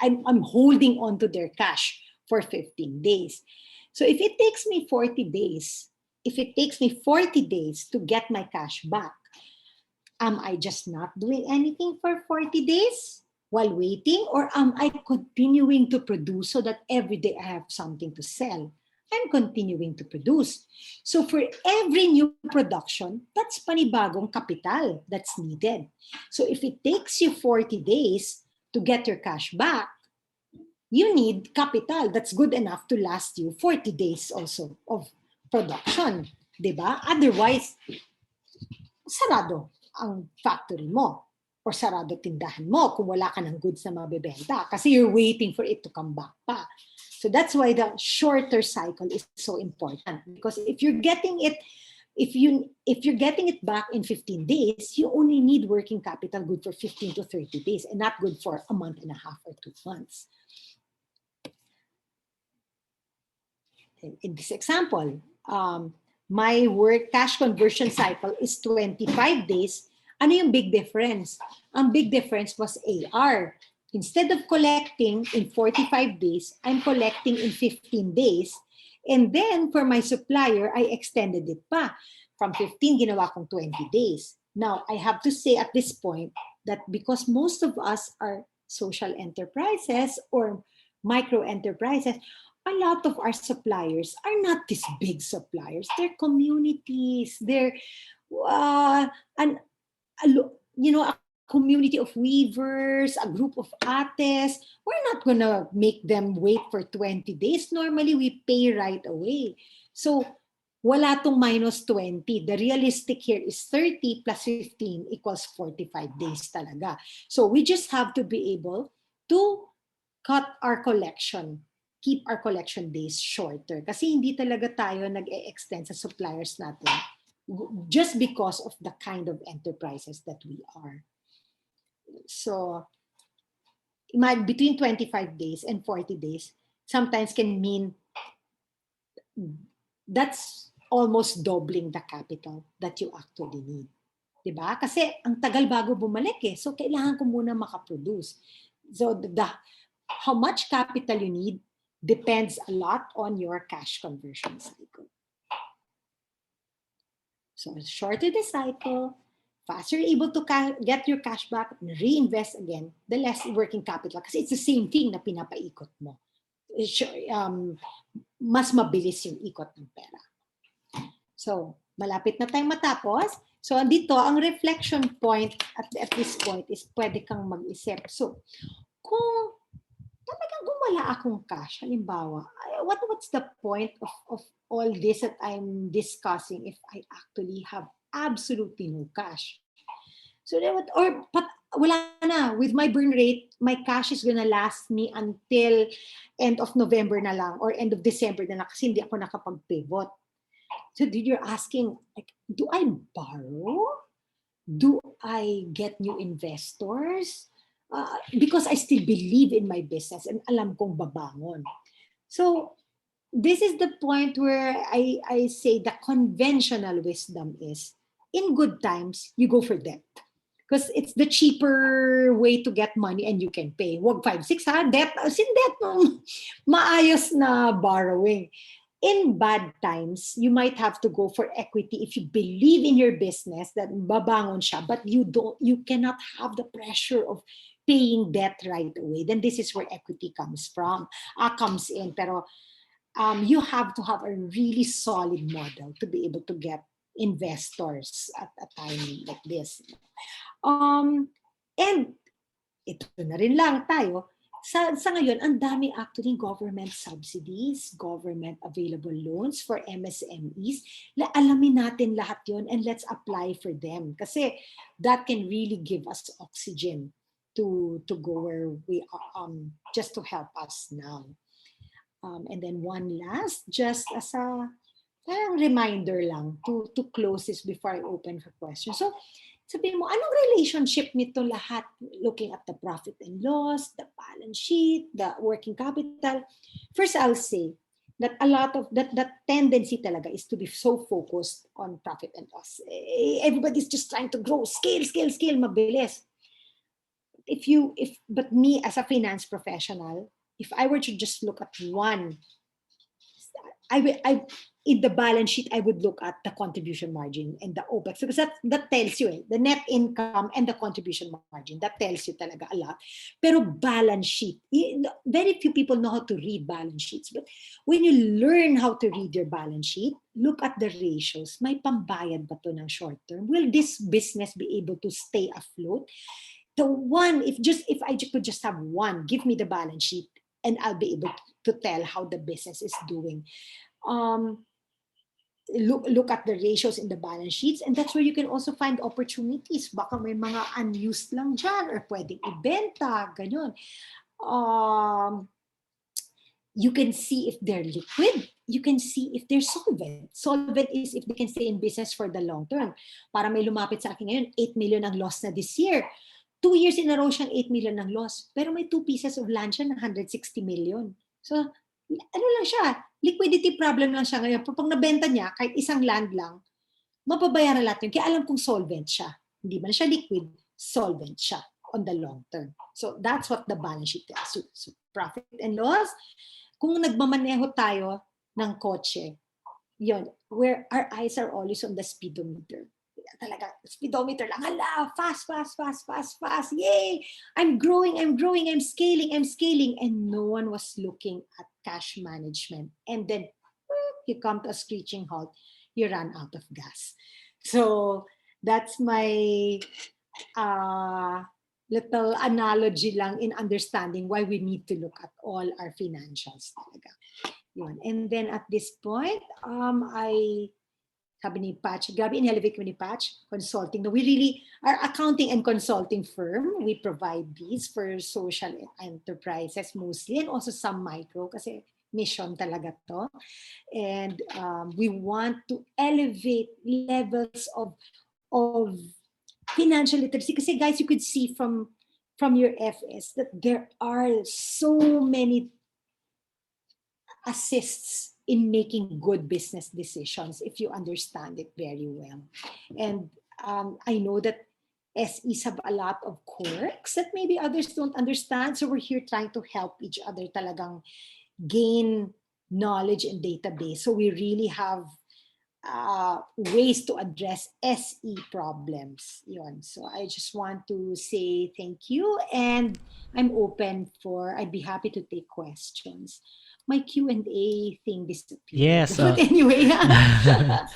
I'm holding on to their cash for 15 days. So if it takes me 40 days, to get my cash back, am I just not doing anything for 40 days while waiting? Or am I continuing to produce so that every day I have something to sell? I'm continuing to produce. So for every new production, that's panibagong capital that's needed. So if it takes you 40 days to get your cash back, you need capital that's good enough to last you 40 days also of production. Diba? Otherwise, sarado ang factory mo or sarado tindahan mo kung wala ka ng goods na mabebenta kasi you're waiting for it to come back pa. So that's why the shorter cycle is so important, because if you're getting it back in 15 days, you only need working capital good for 15 to 30 days and not good for a month and a half or 2 months. In this example, my work cash conversion cycle is 25 days. Ano yung big difference? Ang big difference was AR. Instead of collecting in 45 days, I'm collecting in 15 days. And then for my supplier, I extended it pa. From 15, ginawa kong 20 days. Now, I have to say at this point that because most of us are social enterprises or micro enterprises, a lot of our suppliers are not these big suppliers. They're communities. They're an a community of weavers, a group of ates. We're not gonna make them wait for 20 days. Normally, we pay right away. So, wala tong minus 20. The realistic here is 30 plus 15 equals 45 days talaga. So, we just have to be able to cut our collection, keep our collection days shorter. Kasi hindi talaga tayo nag-e-extend sa suppliers natin just because of the kind of enterprises that we are. So, between 25 days and 40 days sometimes can mean that's almost doubling the capital that you actually need. Diba? Kasi ang tagal bago bumalik eh. So, kailangan ko muna makaproduce. So, how much capital you need depends a lot on your cash conversion cycle. So, shorter the cycle, faster you're able to get your cash back and reinvest again, the less working capital. Kasi it's the same thing na pinapaikot mo. Mas mabilis yung ikot ng pera. So, malapit na tayong matapos. So, dito, ang reflection point at this point is pwede kang mag-isip. So, kung talagang wala akong cash, halimbawa, what's the point of all this that I'm discussing if I actually have absolutely no cash? So, wala na. With my burn rate, my cash is gonna last me until end of November na lang or end of December na lang kasi hindi ako nakapag-pivot. So you're asking, like, do I borrow? Do I get new investors? Because I still believe in my business and alam kong babangon. So this is the point where I say the conventional wisdom is, in good times, you go for debt. Because it's the cheaper way to get money and you can pay. Wag 5-6 ha, debt. Sin debt, maayos na borrowing. In bad times, you might have to go for equity if you believe in your business that babangon siya, but you cannot have the pressure of paying debt right away. Then this is where equity comes in. Pero you have to have a really solid model to be able to get investors at a time like this. And ito na rin lang tayo. Sa ngayon, ang dami actually government subsidies, government available loans for MSMEs. Alamin natin lahat yon and let's apply for them. Kasi that can really give us oxygen to go where we are, just to help us now. And then one last, just as a reminder lang to close this before I open for questions. So, sabihin mo, anong relationship nito lahat? Looking at the profit and loss, the balance sheet, the working capital. First, I'll say that a lot of that tendency talaga is to be so focused on profit and loss. Everybody's just trying to grow, scale, mabilis. But me as a finance professional, if I were to just look at one, in the balance sheet, I would look at the contribution margin and the OPEX because that tells you the net income and the contribution margin. That tells you talaga a lot. Pero balance sheet, very few people know how to read balance sheets. But when you learn how to read your balance sheet, look at the ratios. May pambayad ba to ng short term? Will this business be able to stay afloat? The one, if I could just have one, give me the balance sheet and I'll be able to tell how the business is doing. Look at the ratios in the balance sheets, and that's where you can also find opportunities. Baka may mga unused lang dyan or pwedeng ibenta, ganyan. You can see if they're liquid. You can see if they're solvent. Solvent is if they can stay in business for the long term. Para may lumapit sa akin ngayon, 8 million ang loss na this year. 2 years in a row siyang 8 million ng loss. Pero may 2 pieces of land siya ng 160 million. So, ano lang siya, liquidity problem lang siya ngayon. Pag nabenta niya, kahit isang land lang, mapabayaran lahat yun. Kaya alam kong solvent siya. Hindi man siya liquid, solvent siya. on the long term. So that's what the balance sheet tells. So profit and loss, kung nagmamaneho tayo ng kotse, yun, where our eyes are always on the speedometer. Talaga, speedometer lang. Hala, fast, fast, fast, fast, fast. Yay! I'm growing, I'm scaling, I'm scaling. And no one was looking at cash management. And then you come to a screeching halt. You run out of gas. So that's my uh, little analogy lang in understanding why we need to look at all our financials talaga. Yun. And then at this point, sabi ni Patch, grabe in-elevate ko ni Patch, consulting. We really, our accounting and consulting firm, we provide these for social enterprises mostly and also some micro kasi mission talaga to. And we want to elevate levels of financial literacy. Kasi guys, you could see from your FS that there are so many assists in making good business decisions if you understand it very well. And I know that SEs have a lot of quirks that maybe others don't understand. So we're here trying to help each other talagang gain knowledge and database. So we really have ways to address SE problems. Yun. So I just want to say thank you, and I'm open for, I'd be happy to take questions. My Q&A thing disappeared. Yes. But anyway, I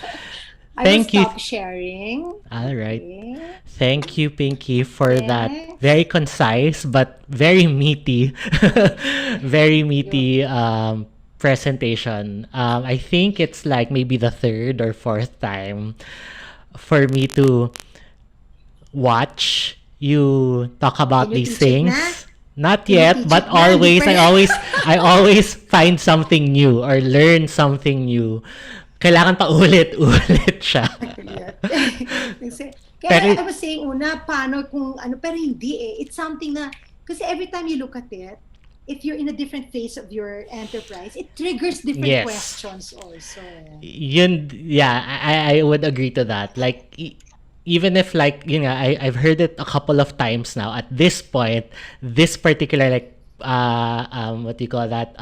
will Thank you. stop sharing. All right. Okay. Thank you, Pinky, for that Yes. very concise but very meaty, very meaty presentation. I think it's like maybe the third or fourth time for me to watch you talk about Can you these teach it na? things. Not Can you yet, teach but it na? Hindi always pa I always find something new or learn something new. Kailangan pa ulit siya. Kasi, Pero, kaya I was saying una, paano kung ano, pero hindi eh. It's something na, kasi every time you look at it, if you're in a different phase of your enterprise, it triggers different Yes. questions also. Yun, yeah, I would agree to that. Like, even if like, you know, I've heard it a couple of times now. At this point, this particular like, what do you call that?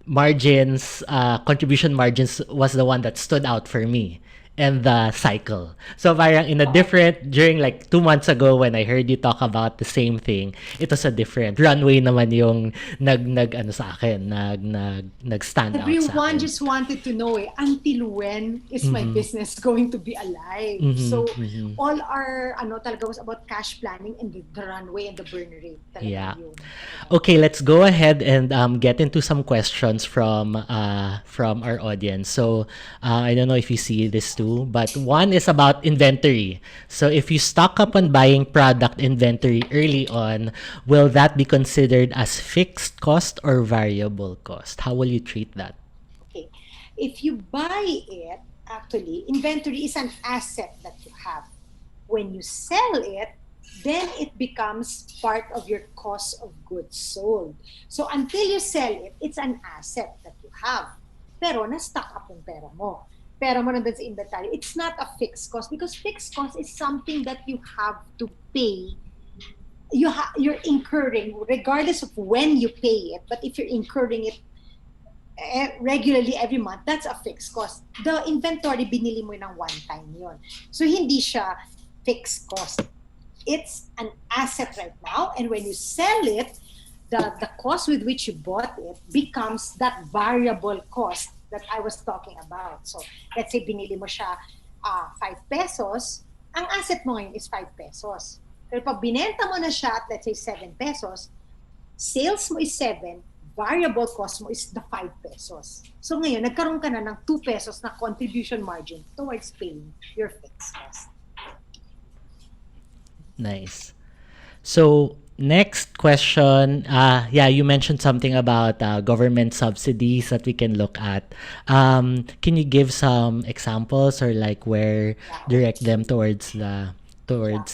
Margins, contribution margins was the one that stood out for me and the cycle. So parang in a different, during like 2 months ago when I heard you talk about the same thing, it was a different runway naman yung nag ano sa akin, nag stand out sa Everyone akin. just wanted to know until when is my business going to be alive? So all our ano talaga was about cash planning and the runway and the burn rate. Talaga Yeah. yun. Okay, let's go ahead and get into some questions from our audience. So I don't know if you see this too, but one is about inventory. So if you stock up on buying product inventory early on, will that be considered as fixed cost or variable cost? How will you treat that? Okay. If you buy it, actually, inventory is an asset that you have. When you sell it, then it becomes part of your cost of goods sold. So until you sell it, it's an asset that you have. Pero na-stock up yung pera mo. Pera mo nandun sa inventory. It's not a fixed cost because fixed cost is something that you have to pay. You're incurring regardless of when you pay it. But if you're incurring it regularly every month, that's a fixed cost. The inventory, binili mo ng one time yun. So hindi siya fixed cost. It's an asset right now, and when you sell it, the cost with which you bought it becomes that variable cost that I was talking about. So let's say binili mo siya 5 pesos, ang asset mo ngayon is 5 pesos. Pero pag binenta mo na siya at let's say 7 pesos, sales mo is 7, variable cost mo is the 5 pesos. So ngayon, nagkaroon ka na ng 2 pesos na contribution margin towards paying your fixed cost. Nice. So next question, yeah, you mentioned something about government subsidies that we can look at. Can you give some examples or like where direct them towards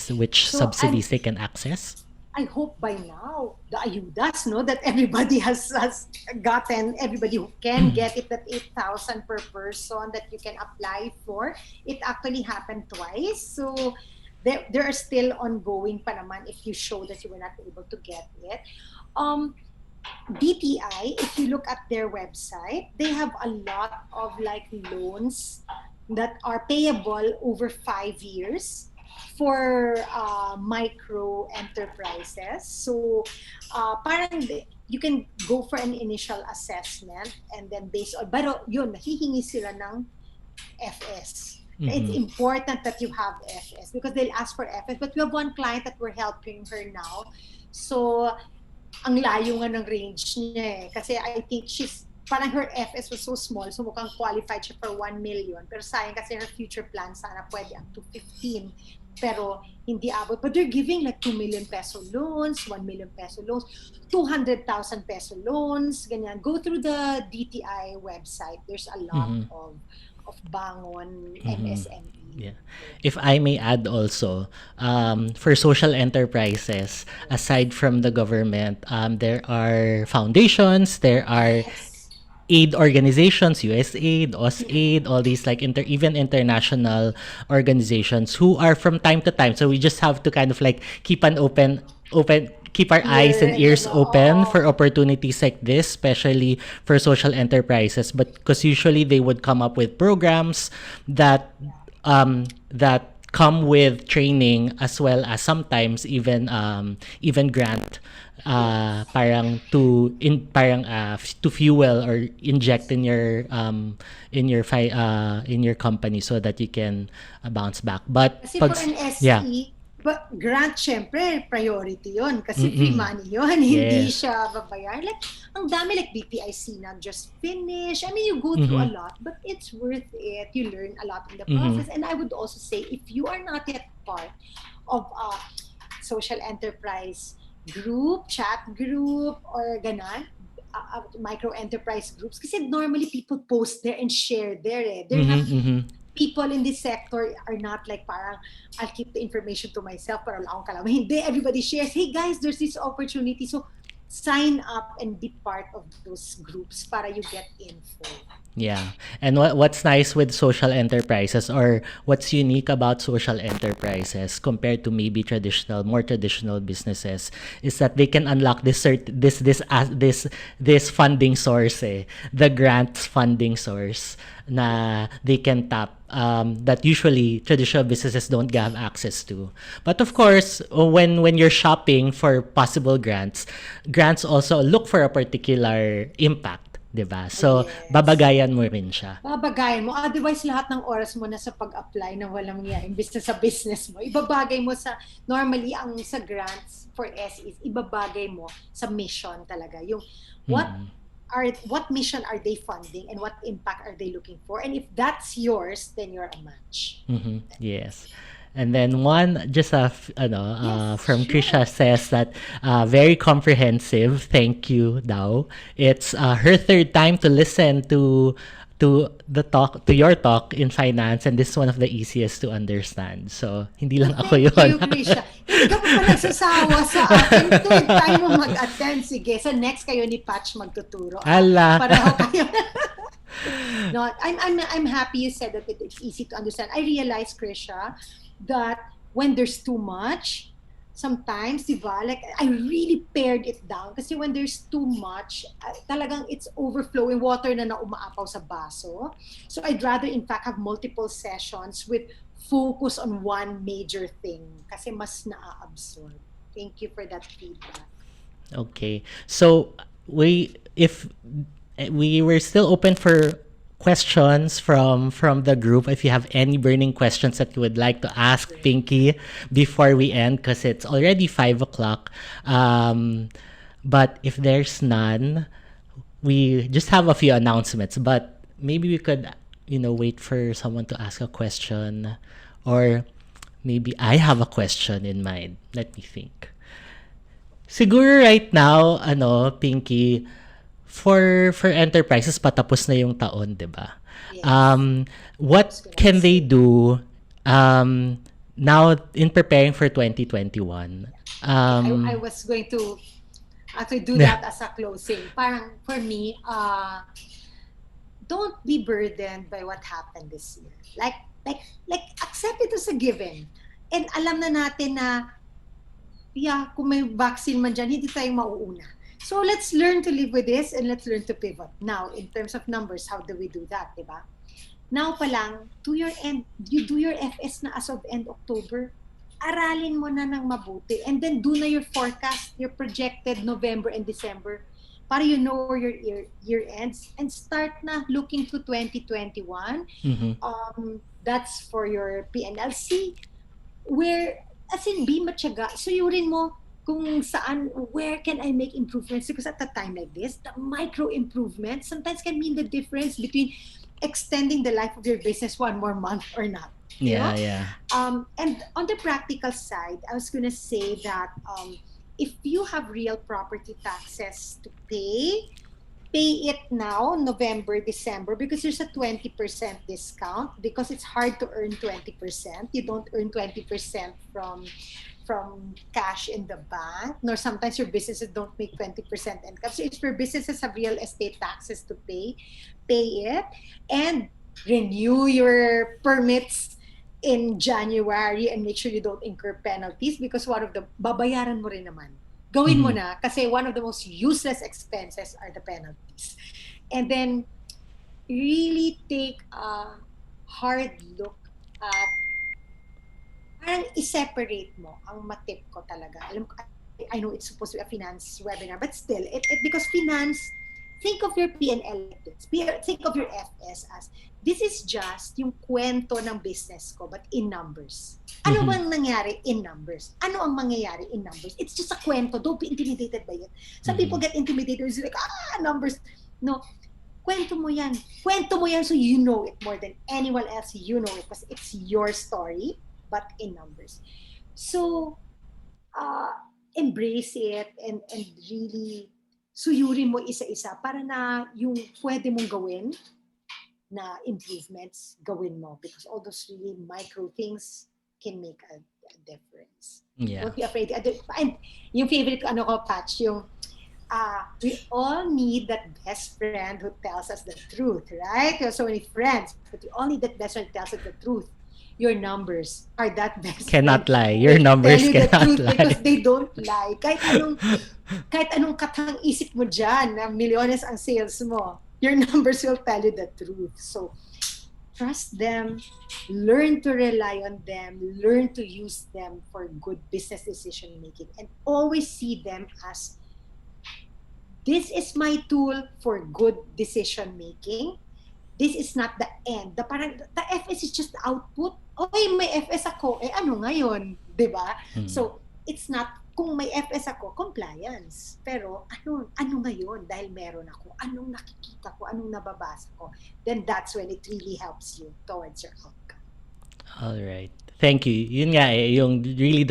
which So subsidies they can access? I hope by now the ayudas, no, that everybody has gotten, everybody who can get it, that 8,000 per person that you can apply for. It actually happened twice. So there are still ongoing pa naman if you show that you were not able to get it. Um, DTI, if you look at their website, they have a lot of like loans that are payable over 5 years for micro enterprises. So, parang you can go for an initial assessment and then based on, pero yun, nahihingi sila ng FS. It's Mm-hmm. important that you have FS because they'll ask for FS. But we have one client that we're helping her now. So, ang layo nga ng range niya eh. Kasi I think parang her FS was so small, so mukhang qualified siya for 1 million. Pero sayang kasi her future plan sana pwede up to 15. Pero hindi abot. But they're giving like 2 million peso loans, 1 million peso loans, 200,000 peso loans, ganyan. Go through the DTI website. There's a lot Mm-hmm. of bangon Mm-hmm. MSME. Yeah. If I may add also, for social enterprises, aside from the government, there are foundations, there are Yes. aid organizations, USAID, OSAID, all these like even international organizations who are from time to time. So we just have to kind of like keep our eyes Here and and the ears open for oh, opportunities like this, especially for social enterprises. But because usually they would come up with programs that that come with training as well as sometimes even grant yes. to fuel or inject in your company so that you can bounce back, but Kasi pag for an yeah. SE, but grant, syempre, priority yon kasi free Mm-mm. money yon hindi Yes. siya babayaran. Like, ang dami like BPIC na just finish. I mean, you go through a Mm-hmm. lot, but it's worth it. You learn a lot in the Mm-hmm. process. And I would also say, if you are not yet part of a social enterprise group, chat group, or ganon, micro enterprise groups, kasi normally people post there and share there eh. They're not Mm-hmm. Mm-hmm. people in this sector are not like parang I'll keep the information to myself para wala akong kalaman. Hindi, everybody shares, hey guys, there's this opportunity. So sign up and be part of those groups para you get info. Yeah. And what's nice with social enterprises, or what's unique about social enterprises compared to maybe more traditional businesses, is that they can unlock this funding source, the grants funding source na they can tap, that usually traditional businesses don't have access to. But of course, when you're shopping for possible grants also look for a particular impact. 'Di ba? So, Yes. babagayan mo rin siya. Babagayin mo. Otherwise, lahat ng oras mo na sa pag-apply na walang niya, imbis na sa business mo. Ibabagay mo normally, ang sa grants for SEs, ibabagay mo sa mission talaga. Yung, what Mm. what mission are they funding and what impact are they looking for? And if that's yours, then you're a match. Mhm. Yes. And then one just Yes, from sure. Trisha says that very comprehensive. Thank you daw. It's her third time to listen to your talk in finance, and this is one of the easiest to understand. So hindi Ay, lang ako thank 'yon. you, Krisha. Hindi ka pa nagsasawa sa akin. Third time mo mag-attend. Sige, sa next kayo ni Patch magtuturo. Ala. Pareho kayo. No, I'm happy you said that it's easy to understand. I realize, Krisha, that when there's too much, sometimes, di ba, like, I really pared it down. Kasi when there's too much, talagang it's overflowing water na umaapaw sa baso. So I'd rather, in fact, have multiple sessions with focus on one major thing. Kasi mas naa-absorb. Thank you for that feedback. Okay. So if we were still open for questions from the group, if you have any burning questions that you would like to ask Great. Pinky before we end, because it's already 5 o'clock. But if there's none, we just have a few announcements. But maybe we could, wait for someone to ask a question, or maybe I have a question in mind. Let me think. Siguro right now, Pinky, for enterprises patapos na yung taon, 'di ba? Yes. I was What gonna can they say. do now in preparing for 2021? Okay, I Um was going to actually do that as a closing. Parang for me, don't be burdened by what happened this year. Like like accept it as a given. And alam na natin na, yeah, kung may vaccine man dyan, hindi tayo mauuna. So let's learn to live with this and let's learn to pivot. Now, in terms of numbers, how do we do that, di ba? Now pa lang, you do your FS na as of end October. Aralin mo na ng mabuti. And then do na your forecast, your projected November and December para you know where your year ends and start na looking to 2021. That's for your PNLC where, as in, be matyaga. Suyurin mo kung saan, where can I make improvements? Because at a time like this, the micro improvements sometimes can mean the difference between extending the life of your business one more month or not. You know? And on the practical side, I was going to say that if you have real property taxes to pay it now, November, December, because there's a 20% discount because it's hard to earn 20%. You don't earn 20% from cash in the bank, nor sometimes your businesses don't make 20% income. So if your businesses have real estate taxes to pay it, and renew your permits in January and make sure you don't incur penalties because one of the babayaran mo rin naman. Gawin mo na kasi one of the most useless expenses are the penalties. And then really take a hard look at parang i-separate mo ang matip ko talaga. Alam ko, I know it's supposed to be a finance webinar, but still, because finance, think of your P&L like this. Think of your FS as, this is just yung kwento ng business ko, but in numbers. Ano bang nangyari in numbers? Ano ang mangyayari in numbers? It's just a kwento. Don't be intimidated by it. Some people get intimidated. It's like, numbers. No, kwento mo yan. Kwento mo yan so you know it more than anyone else. You know it because it's your story, but in numbers. So, embrace it and really suyurin mo isa-isa para na yung pwede mong gawin na improvements, gawin mo. Because all those really micro things can make a difference. Yeah. Don't be afraid. And yung favorite ko, Patch, yung we all need that best friend who tells us the truth, right? We have so many friends, but we all need that best friend who tells us the truth. Your numbers are that best cannot friend. lie. Your numbers Tell you cannot the truth lie. because they don't lie. Kahit anong katang isip mo dyan na milyones ang sales mo, your numbers will tell you the truth. So, trust them, learn to rely on them, learn to use them for good business decision making, and always see them as, this is my tool for good decision making. This is not the end. The FS is just the output. Okay, may FS ako. Ano ngayon? Diba? So, it's not, kung may FS ako, compliance. Pero, ano ngayon? Dahil meron ako. Anong nakikita ko? Anong nababasa ko? Then that's when it really helps you towards your outcome. All right. Thank you. Yun nga yung really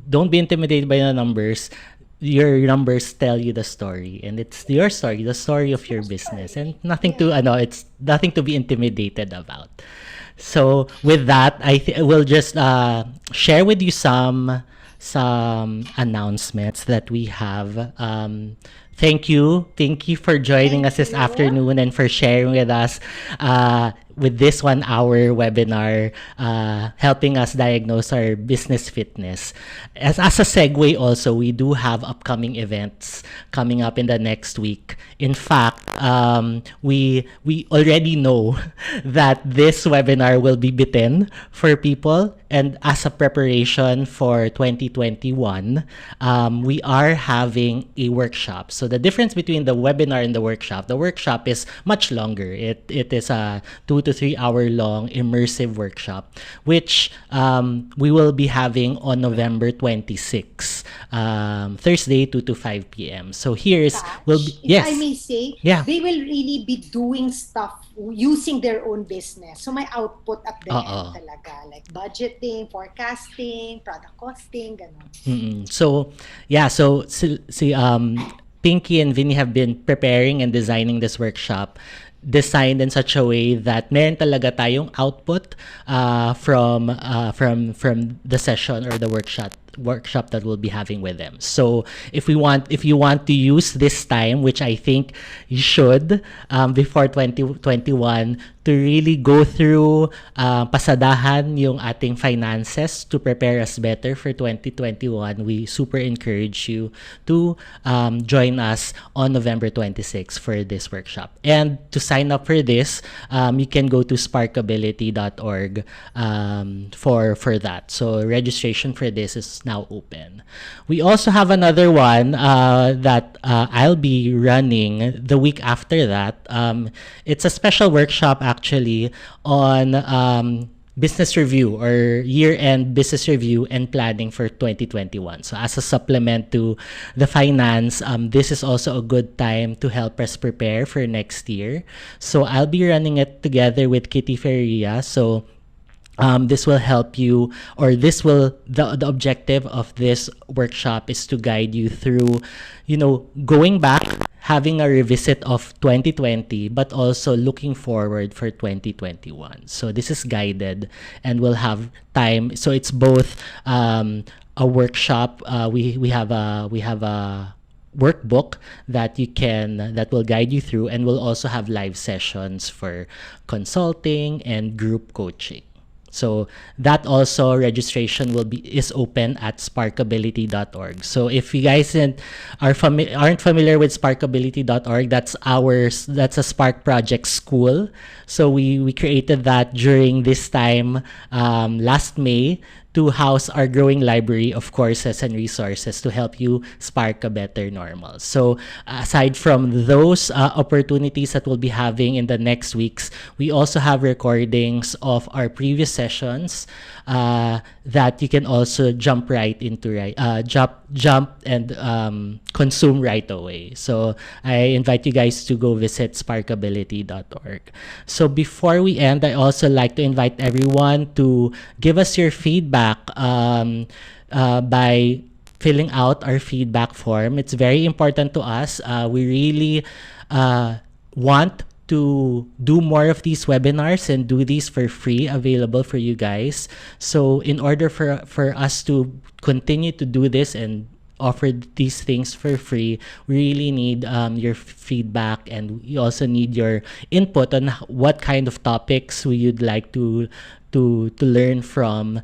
don't be intimidated by the numbers. Your numbers tell you the story, and it's your story, the story of your business, and nothing it's nothing to be intimidated about. So with that, we'll just share with you some announcements that we have. Thank you for joining us this afternoon and for sharing with us with this 1 hour webinar, helping us diagnose our business fitness. As a segue also, we do have upcoming events coming up in the next week. In fact, we already know that this webinar will be bitten for people, and as a preparation for 2021, we are having a workshop. So the difference between the webinar and the workshop is much longer. It is a 2 to 3 hour long immersive workshop, which we will be having on November 26, Thursday, 2 to 5 p.m. So here's if I may say, they will really be doing stuff using their own business. So may output at the end talaga, like budgeting, forecasting, product costing, ganon. So Pinky and Vini have been preparing and designing this workshop, designed in such a way that meron talaga tayong output from the session or the workshop that we'll be having with them. So if you want to use this time, which I think you should, before 2021, to really go through, pasadahan yung ating finances to prepare us better for 2021, we super encourage you to join us on November 26 for this workshop. And to sign up for this, you can go to sparkability.org for that. So registration for this is now open. We also have another one that I'll be running the week after that. It's a special workshop actually on business review or year-end business review and planning for 2021. So as a supplement to the finance, this is also a good time to help us prepare for next year. So I'll be running it together with Kitty Feria. So this will help you, or the objective of this workshop is to guide you through, going back, having a revisit of 2020, but also looking forward for 2021. So this is guided, and we'll have time. So it's both a workshop. We have a workbook that will guide you through, and we'll also have live sessions for consulting and group coaching. So that also registration is open at sparkability.org. So if you guys aren't familiar with sparkability.org, that's a Spark Project school. So we created that during this time last May to house our growing library of courses and resources to help you spark a better normal. So aside from those opportunities that we'll be having in the next weeks, we also have recordings of our previous sessions that you can also jump and consume right away. So I invite you guys to go visit sparkability.org. So before we end, I also like to invite everyone to give us your feedback by filling out our feedback form. It's very important to us. We really want to do more of these webinars and do these for free, available for you guys. So in order for us to continue to do this and offer these things for free, we really need your feedback, and we also need your input on what kind of topics you'd like to learn from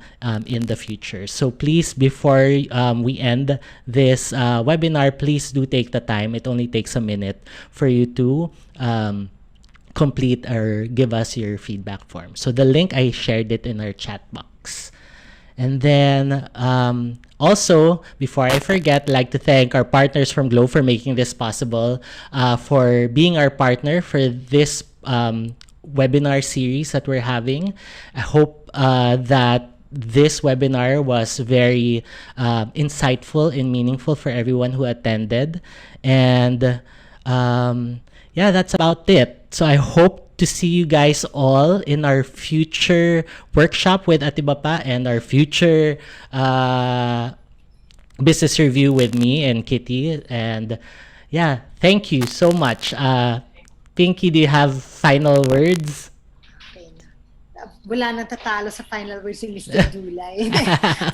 in the future. So please, before we end this webinar, please do take the time. It only takes a minute for you to complete or give us your feedback form. So the link, I shared it in our chat box. And then also, before I forget, I'd like to thank our partners from Globe for making this possible, for being our partner for this webinar series that we're having. I hope that this webinar was very insightful and meaningful for everyone who attended. And yeah, that's about it. So I hope to see you guys all in our future workshop with ATBP and our future business review with me and Kitty. And yeah, thank you so much. Pinky, do you have final words? Okay na. Wala nang tatalo sa final words si Mr. Dulay.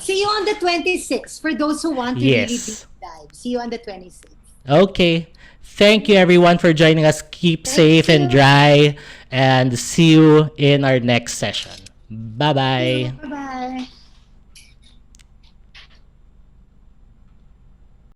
See you on the 26th for those who want to really deep dive. See you on the 26th. Okay. Thank you everyone for joining us. Keep safe and dry, and see you in our next session. Bye-bye. Bye-bye.